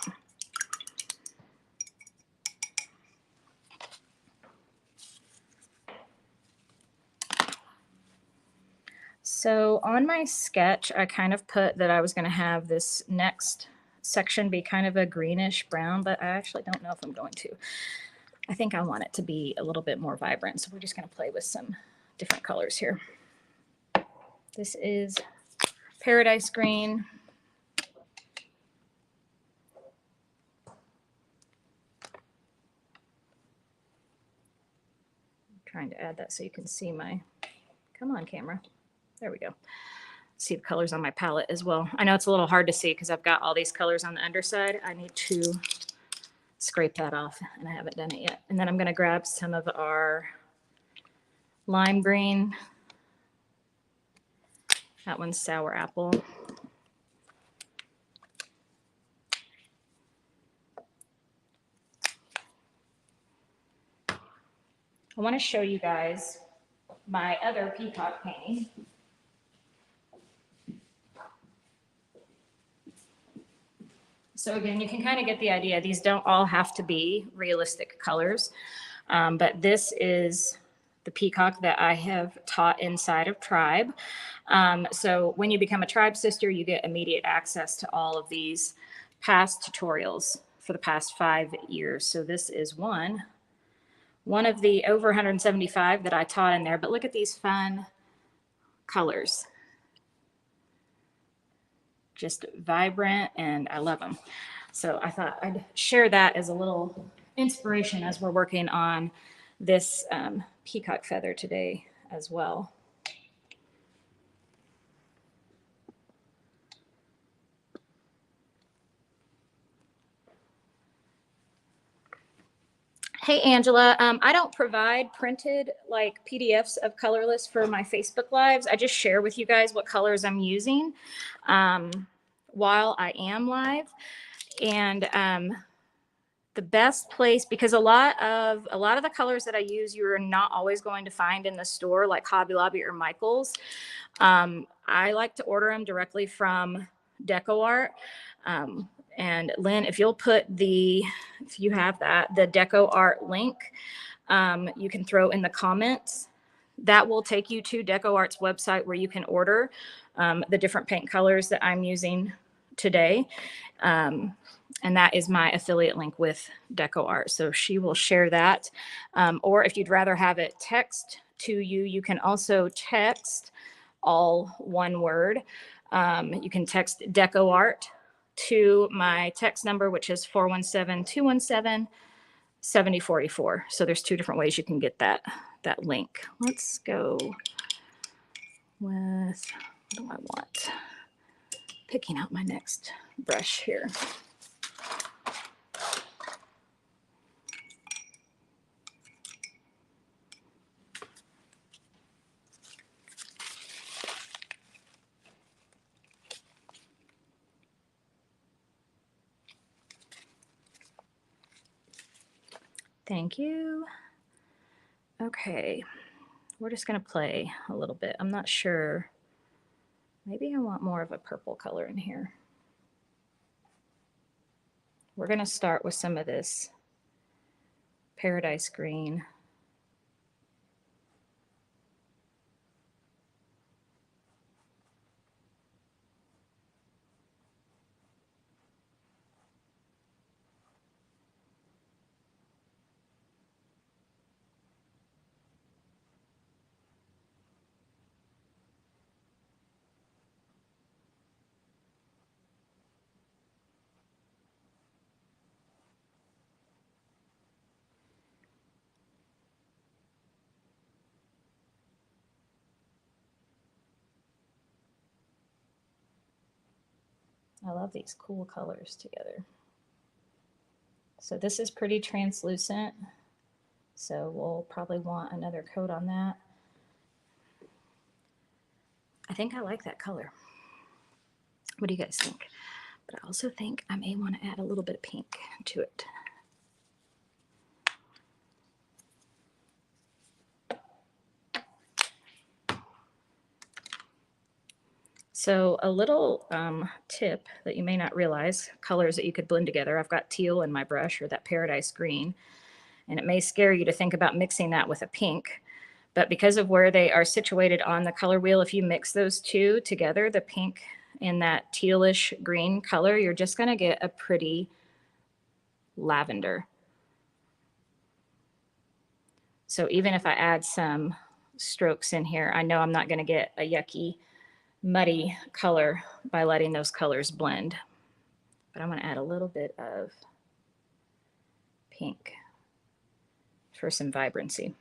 So on my sketch, I kind of put that I was going to have this next section be kind of a greenish brown, but I actually don't know if I'm going to. I think I want it to be a little bit more vibrant, so we're just going to play with some different colors here. This is Paradise Green. I'm trying to add that so you can see my, come on camera. There we go. See the colors on my palette as well. I know it's a little hard to see because I've got all these colors on the underside. I need to scrape that off and I haven't done it yet. And then I'm going to grab some of our lime green. That one's sour apple. I want to show you guys my other peacock painting. So again, you can kind of get the idea. These don't all have to be realistic colors, but this is the peacock that I have taught inside of Tribe. So when you become a Tribe sister, you get immediate access to all of these past tutorials for the past 5 years. So this is one of the over 175 that I taught in there, but look at these fun colors. Just vibrant, and I love them. So I thought I'd share that as a little inspiration as we're working on this peacock feather today as well. Hey, Angela, I don't provide printed like PDFs of color lists for my Facebook Lives. I just share with you guys what colors I'm using while I am live. And the best place, because a lot of the colors that I use, you're not always going to find in the store like Hobby Lobby or Michael's. I like to order them directly from DecoArt. And Lynn, if you'll put if you have that, the DecoArt link, you can throw in the comments. That will take you to DecoArt's website where you can order the different paint colors that I'm using today. And that is my affiliate link with DecoArt. So she will share that. Or if you'd rather have it text to you, you can also text all one word. You can text DecoArt to my text number, which is 417-217-7044. So there's 2 different ways you can get that link. Let's go with, what do I want? Picking out my next brush here. Thank you. Okay, we're just going to play a little bit. I'm not sure. Maybe I want more of a purple color in here. We're going to start with some of this Paradise Green. I love these cool colors together. So this is pretty translucent, so we'll probably want another coat on that. I think I like that color. What do you guys think? But I also think I may want to add a little bit of pink to it. So a little tip that you may not realize, colors that you could blend together. I've got teal in my brush, or that paradise green, and it may scare you to think about mixing that with a pink. But because of where they are situated on the color wheel, if you mix those two together, the pink and that tealish green color, you're just going to get a pretty lavender. So even if I add some strokes in here, I know I'm not going to get a yucky, muddy color by letting those colors blend. But I'm going to add a little bit of pink for some vibrancy.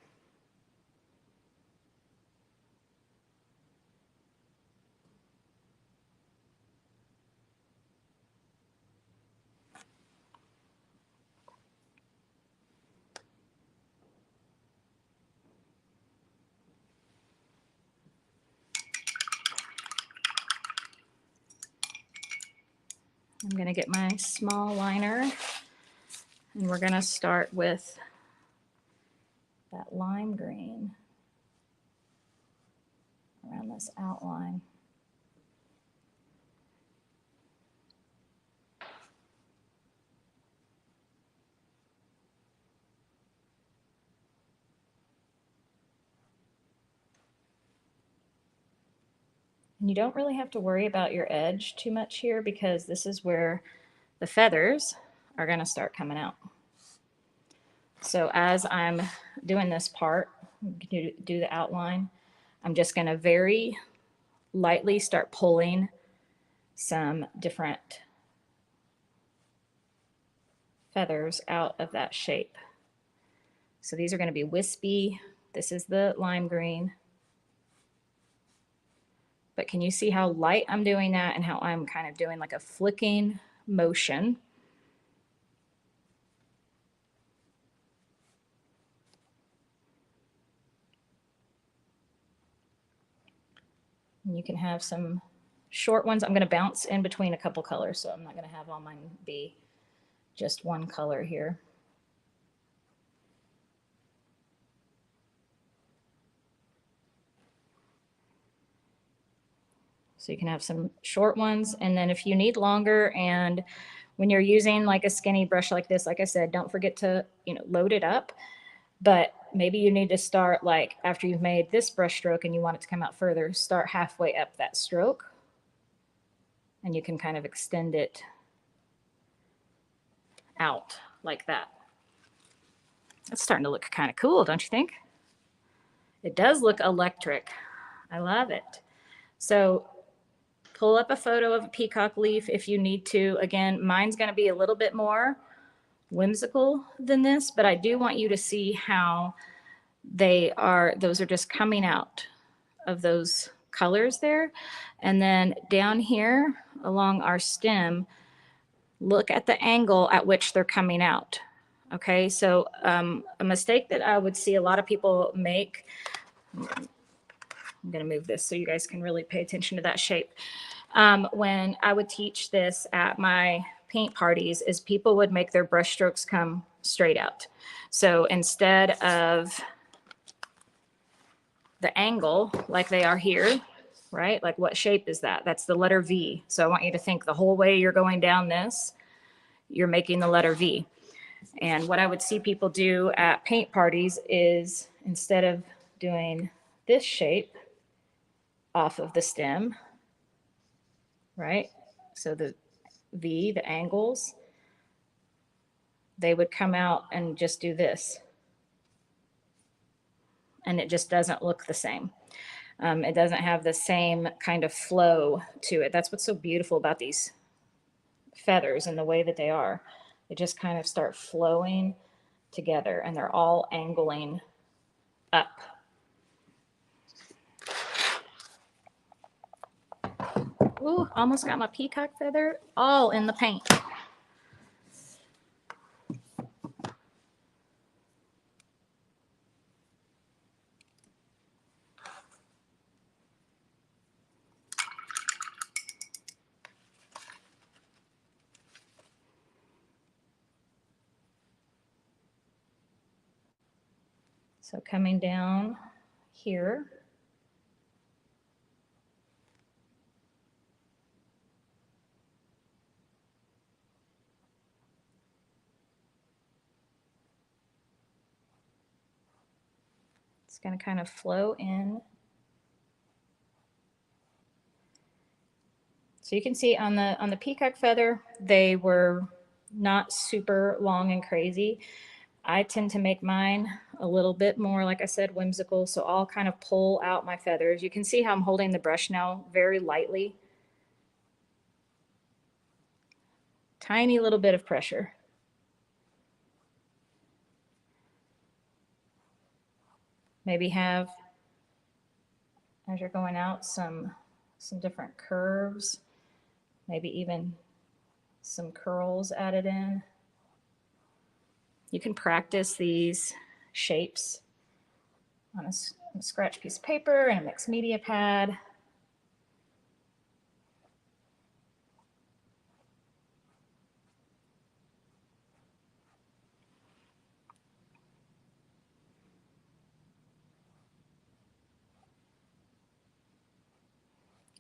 I'm going to get my small liner, and we're going to start with that lime green around this outline. And you don't really have to worry about your edge too much here, because this is where the feathers are going to start coming out. So as I'm doing this part, do the outline, I'm just going to very lightly start pulling some different feathers out of that shape. So these are going to be wispy. This is the lime green. But can you see how light I'm doing that, and how I'm kind of doing like a flicking motion? And you can have some short ones. I'm going to bounce in between a couple colors, so I'm not going to have all mine be just one color here. So you can have some short ones, and then if you need longer, and when you're using like a skinny brush like this, like I said, don't forget to, load it up. But maybe you need to start, like, after you've made this brush stroke and you want it to come out further, start halfway up that stroke, and you can kind of extend it out like that. That's starting to look kind of cool, don't you think? It does look electric. I love it. So pull up a photo of a peacock leaf if you need to. Again, mine's going to be a little bit more whimsical than this, but I do want you to see how those are just coming out of those colors there. And then down here along our stem, look at the angle at which they're coming out. Okay, so a mistake that I would see a lot of people make, I'm going to move this so you guys can really pay attention to that shape. When I would teach this at my paint parties, is people would make their brush strokes come straight out. So instead of the angle like they are here, right? Like, what shape is that? That's the letter V. So I want you to think the whole way you're going down this, you're making the letter V. And what I would see people do at paint parties is, instead of doing this shape off of the stem, right? So the V, the angles, they would come out and just do this. And it just doesn't look the same. It doesn't have the same kind of flow to it. That's what's so beautiful about these feathers and the way that they are. They just kind of start flowing together, and they're all angling up. Ooh, almost got my peacock feather all in the paint. So coming down here. It's going to kind of flow in. So you can see on the peacock feather, they were not super long and crazy. I tend to make mine a little bit more, like I said, whimsical. So I'll kind of pull out my feathers. You can see how I'm holding the brush now very lightly. Tiny little bit of pressure. Maybe have, as you're going out, some different curves, maybe even some curls added in. You can practice these shapes on a scratch piece of paper and a mixed media pad.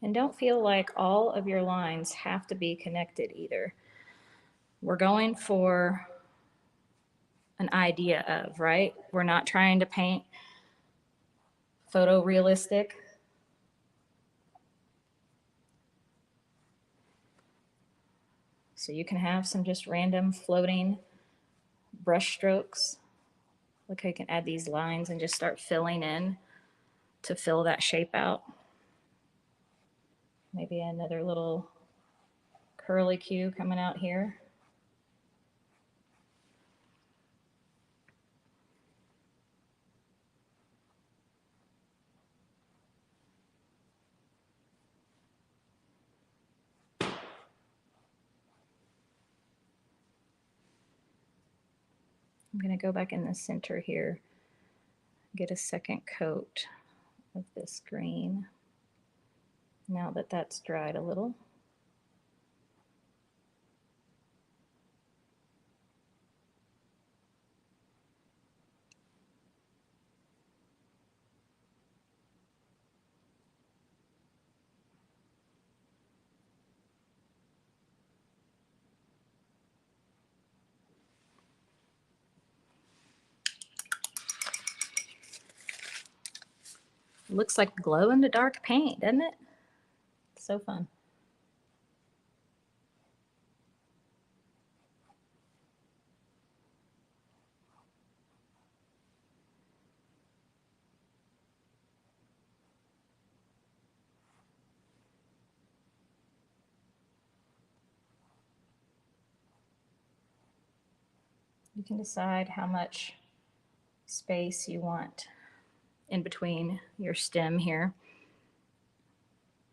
And don't feel like all of your lines have to be connected either. We're going for an idea of, right? We're not trying to paint photorealistic. So you can have some just random floating brush strokes. Look how you can add these lines and just start filling in to fill that shape out. Maybe another little curly Q coming out here. I'm going to go back in the center here, get a second coat of this green. Now that that's dried a little. Looks like glow in the dark paint, doesn't it? So fun. You can decide how much space you want in between your stem here.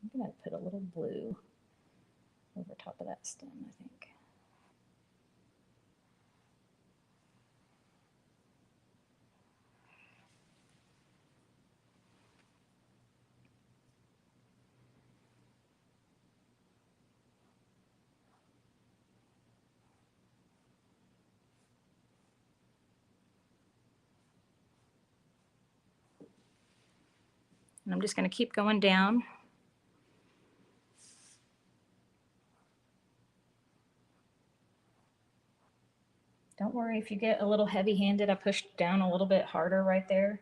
I'm going to put a little blue over top of that stem, I think. And I'm just going to keep going down. Don't worry if you get a little heavy-handed. I pushed down a little bit harder right there.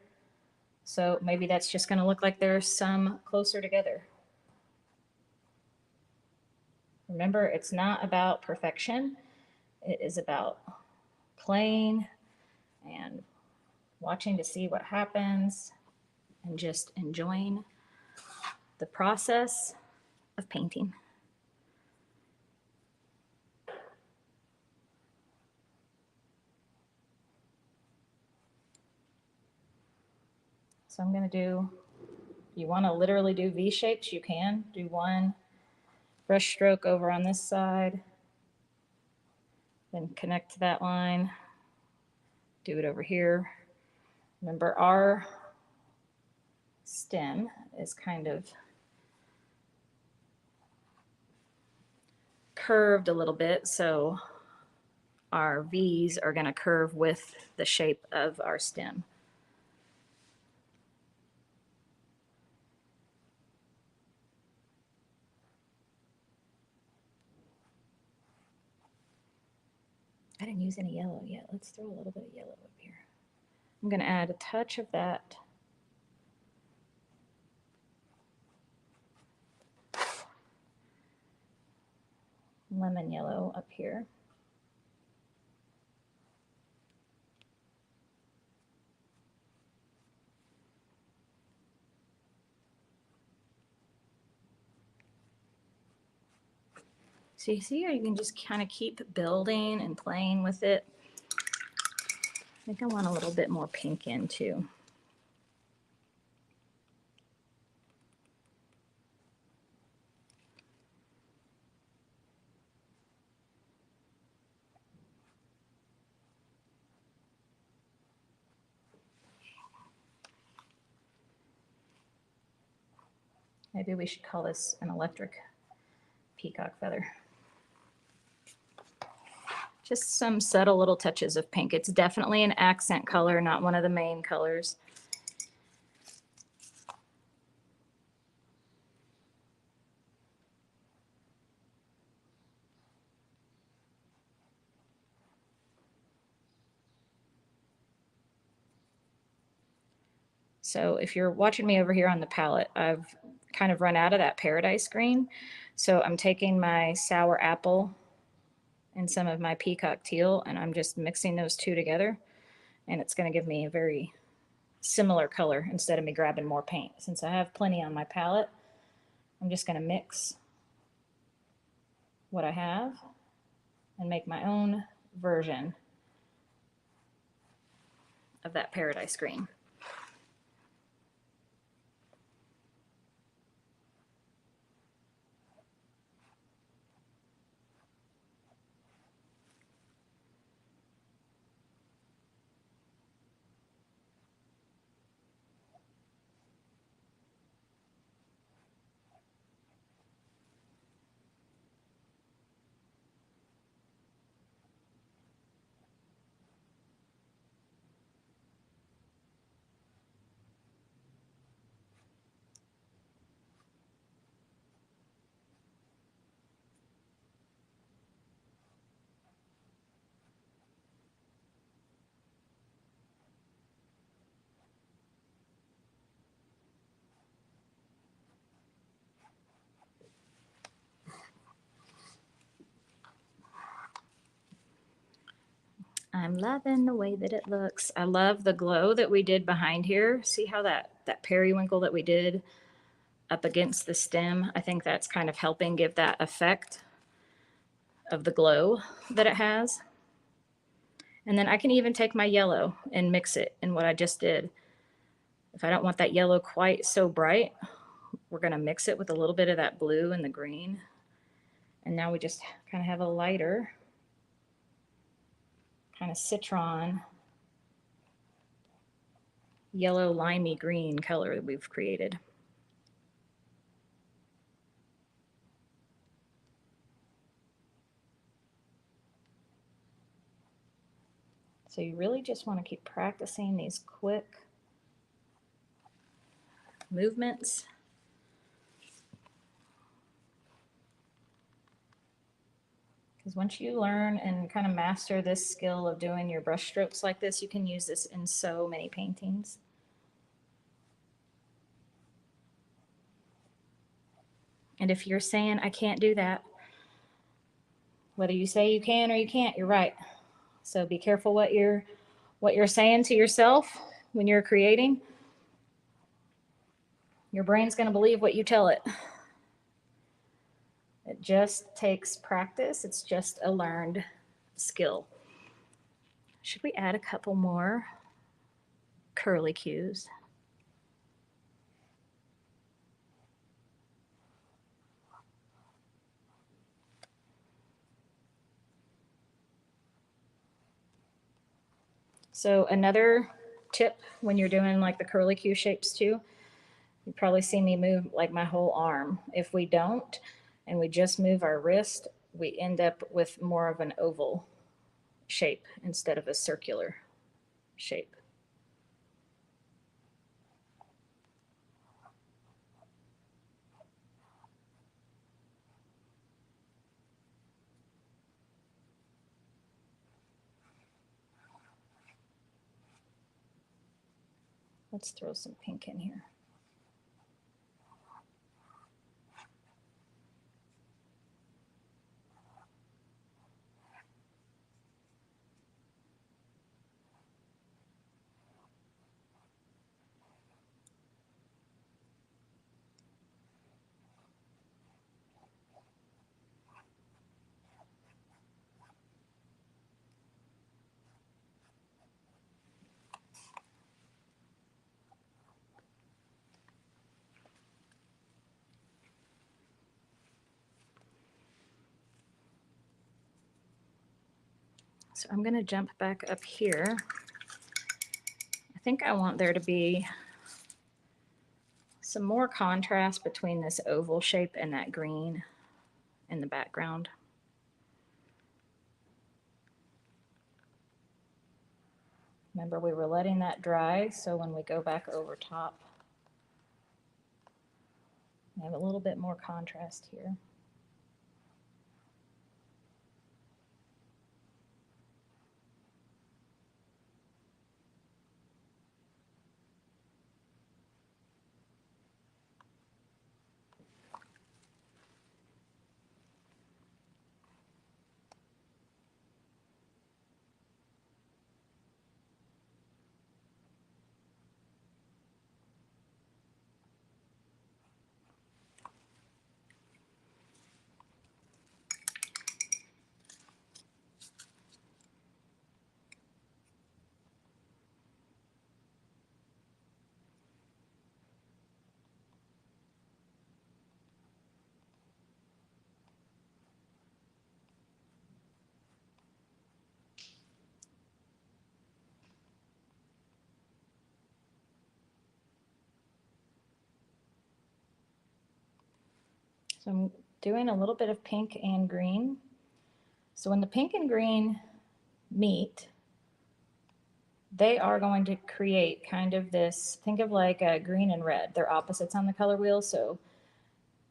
So maybe that's just going to look like there's some closer together. Remember, it's not about perfection. It is about playing and watching to see what happens and just enjoying the process of painting. So I'm going to do, if you want to literally do V shapes, you can do one brush stroke over on this side, then connect to that line, do it over here. Remember, our stem is kind of curved a little bit, so our V's are going to curve with the shape of our stem. I didn't use any yellow yet. Let's throw a little bit of yellow up here. I'm going to add a touch of that lemon yellow up here. So you see how you can just kind of keep building and playing with it. I think I want a little bit more pink in too. Maybe we should call this an electric peacock feather. Just some subtle little touches of pink. It's definitely an accent color, not one of the main colors. So if you're watching me over here on the palette, I've kind of run out of that paradise green. So I'm taking my sour apple and some of my peacock teal, and I'm just mixing those two together. And it's going to give me a very similar color instead of me grabbing more paint. Since I have plenty on my palette, I'm just going to mix what I have and make my own version of that paradise green. I'm loving the way that it looks. I love the glow that we did behind here. See how that periwinkle that we did up against the stem? I think that's kind of helping give that effect of the glow that it has. And then I can even take my yellow and mix it in what I just did. If I don't want that yellow quite so bright, we're going to mix it with a little bit of that blue and the green. And now we just kind of have a lighter kind of citron, yellow, limey green color that we've created. So you really just want to keep practicing these quick movements. Because once you learn and kind of master this skill of doing your brush strokes like this, you can use this in so many paintings. And if you're saying, I can't do that, whether you say you can or you can't, you're right. So be careful what you're saying to yourself when you're creating. Your brain's going to believe what you tell it. It just takes practice. It's just a learned skill. Should we add a couple more curly cues? So another tip when you're doing like the curlicue shapes too, you probably see me move like my whole arm. If we don't, and we just move our wrist, we end up with more of an oval shape instead of a circular shape. Let's throw some pink in here. So I'm going to jump back up here. I think I want there to be some more contrast between this oval shape and that green in the background. Remember, we were letting that dry, so when we go back over top, we have a little bit more contrast here. So I'm doing a little bit of pink and green. So when the pink and green meet, they are going to create kind of this, think of like a green and red. They're opposites on the color wheel. So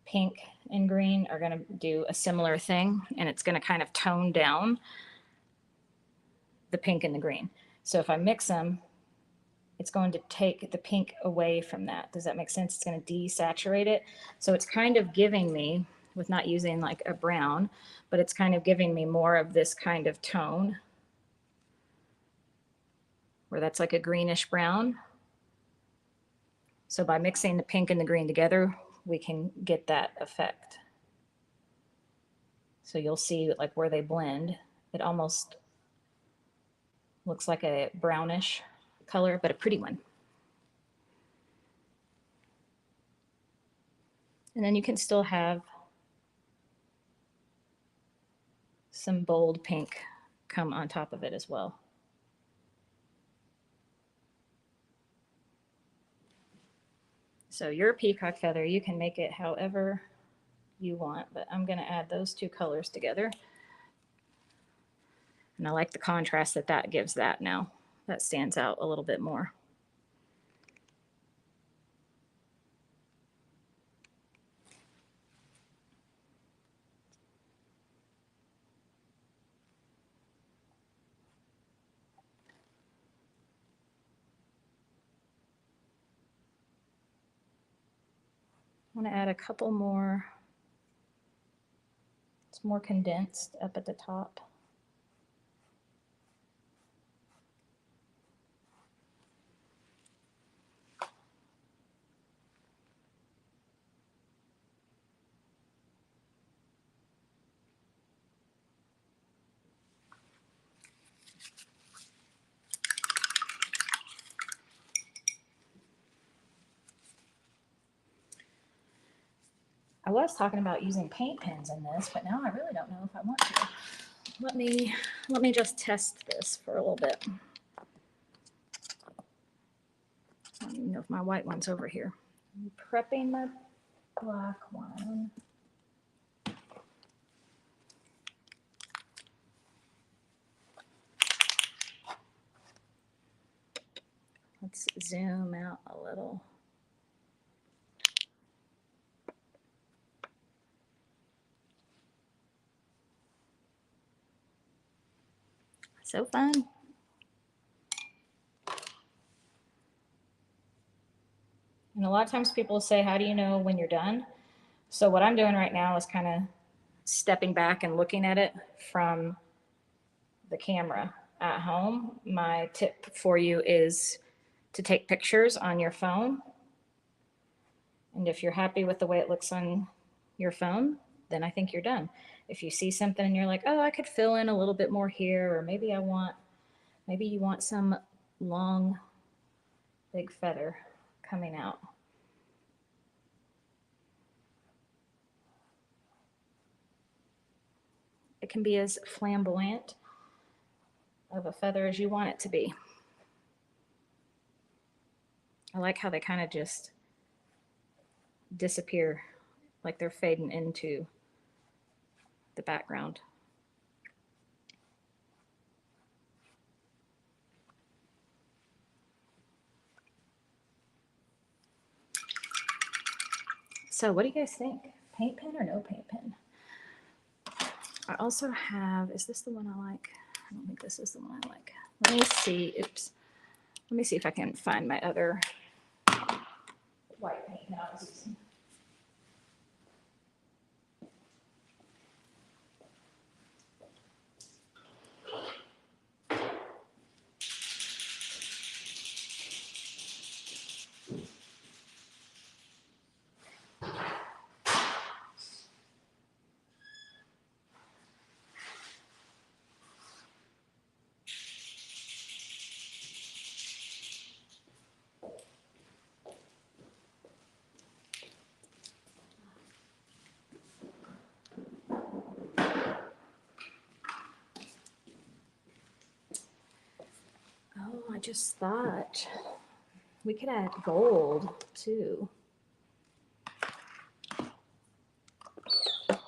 pink and green are going to do a similar thing, and it's going to kind of tone down the pink and the green. So if I mix them, it's going to take the pink away from that. Does that make sense? It's going to desaturate it. So it's kind of giving me, with not using like a brown, but it's kind of giving me more of this kind of tone where that's like a greenish brown. So by mixing the pink and the green together, we can get that effect. So you'll see like where they blend, it almost looks like a brownish color, but a pretty one. And then you can still have some bold pink come on top of it as well. So your peacock feather, you can make it however you want, but I'm going to add those two colors together. And I like the contrast that that gives that now. That stands out a little bit more. I want to add a couple more. It's more condensed up at the top. I was talking about using paint pens in this, but now I really don't know if I want to. Let me just test this for a little bit. don't even know if my white one's over here. I'm prepping my black one. Let's zoom out a little. So fun. And a lot of times people say, how do you know when you're done? So what I'm doing right now is kind of stepping back and looking at it from the camera at home. My tip for you is to take pictures on your phone. And if you're happy with the way it looks on your phone, then I think you're done. If you see something and you're like, oh, I could fill in a little bit more here, or maybe you want some long, big feather coming out. It can be as flamboyant of a feather as you want it to be. I like how they kind of just disappear, like they're fading into the background. So what do you guys think? Paint pen or no paint pen? I also have, is this the one I like? I don't think this is the one I like. Let me see, oops. Let me see if I can find my other white paint that I was using. Oh, I just thought we could add gold too. That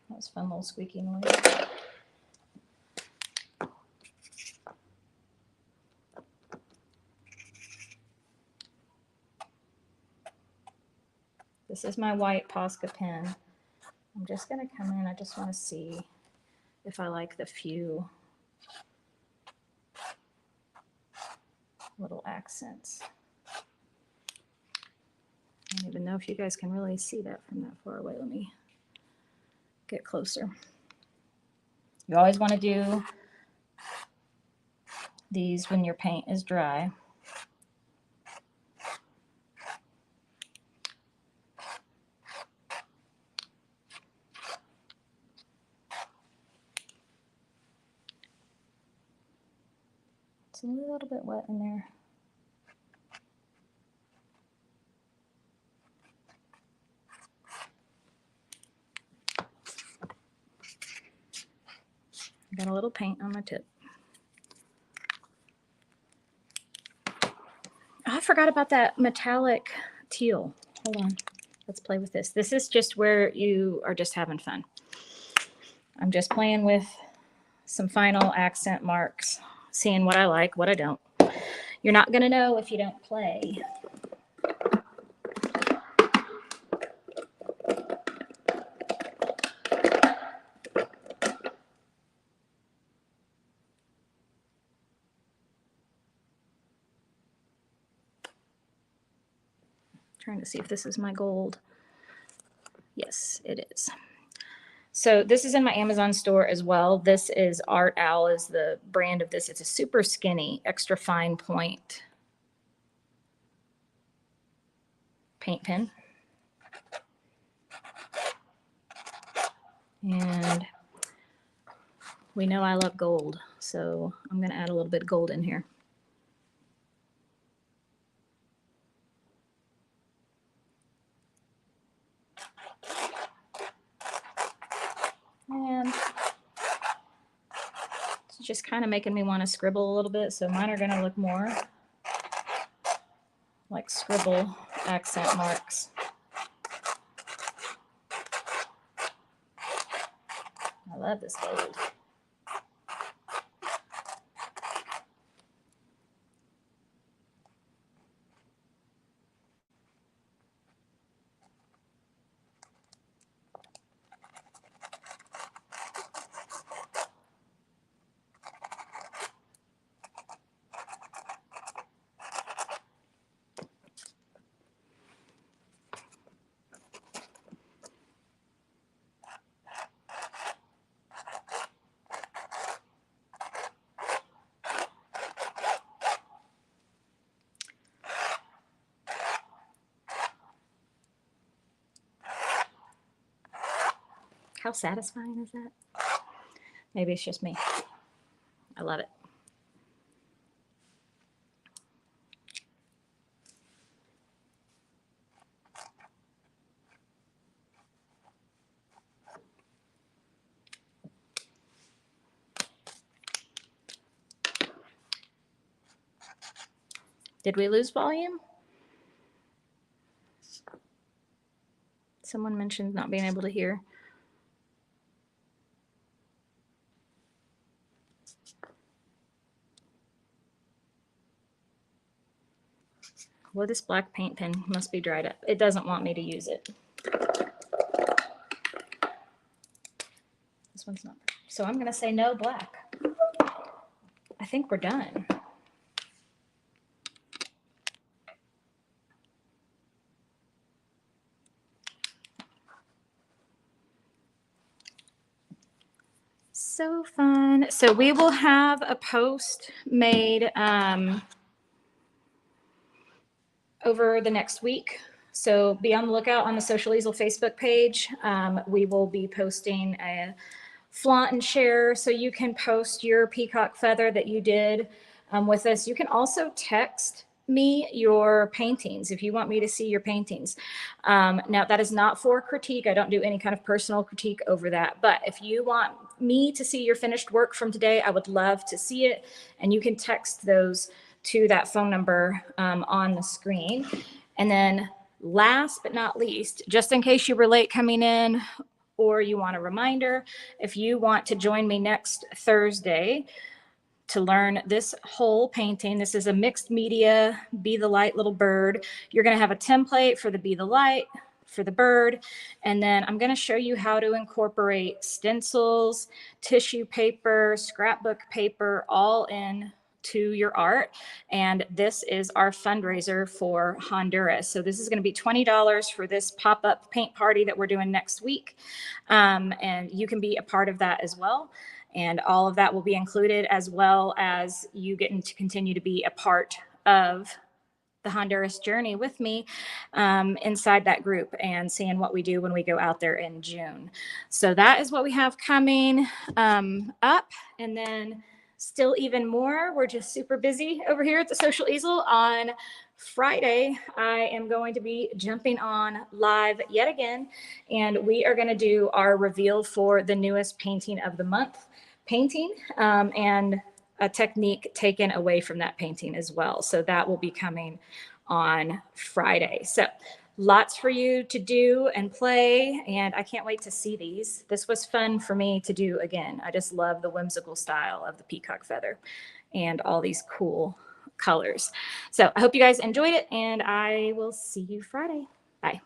was a fun little squeaky noise. This is my white Posca pen. I'm just going to come in. I just want to see if I like the few little accents. I don't even know if you guys can really see that from that far away. Let me get closer. You always want to do these when your paint is dry. It's a little bit wet in there. Got a little paint on my tip. Oh, I forgot about that metallic teal. Hold on. Let's play with this. This is just where you are just having fun. I'm just playing with some final accent marks, seeing what I like, what I don't. You're not going to know if you don't play. Trying to see if this is my gold. Yes, it is. So this is in my Amazon store as well. This is Art Owl is the brand of this. It's a super skinny, extra fine point paint pen. And we know I love gold, so I'm going to add a little bit of gold in here. And it's just kind of making me want to scribble a little bit, so mine are going to look more like scribble accent marks. I love this gold. How satisfying is that? Maybe it's just me. I love it. Did we lose volume? Someone mentioned not being able to hear. Well, this black paint pen must be dried up. It doesn't want me to use it. This one's not. So I'm going to say no black. I think we're done. So fun. So we will have a post made over the next week. So be on the lookout on the Social Easel Facebook page. We will be posting a flaunt and share, so you can post your peacock feather that you did with us. You can also text me your paintings if you want me to see your paintings. Now that is not for critique. I don't do any kind of personal critique over that. But if you want me to see your finished work from today, I would love to see it. And you can text those to that phone number on the screen. And then last but not least, just in case you were late coming in or you want a reminder, if you want to join me next Thursday to learn this whole painting, this is a mixed media, Be the Light Little Bird. You're gonna have a template for the Be the Light, for the bird, and then I'm gonna show you how to incorporate stencils, tissue paper, scrapbook paper, all in to your art. And this is our fundraiser for Honduras. So this is going to be $20 for this pop-up paint party that we're doing next week. And you can be a part of that as well. And all of that will be included, as well as you getting to continue to be a part of the Honduras journey with me inside that group and seeing what we do when we go out there in June. So that is what we have coming up. And then still even more, we're just super busy over here at the Social Easel. On Friday, I am going to be jumping on live yet again, and we are going to do our reveal for the newest painting of the month painting, and a technique taken away from that painting as well. So that will be coming on Friday. So lots for you to do and play, and I can't wait to see these. This was fun for me to do again. I just love the whimsical style of the peacock feather and all these cool colors. So I hope you guys enjoyed it, and I will see you Friday. Bye.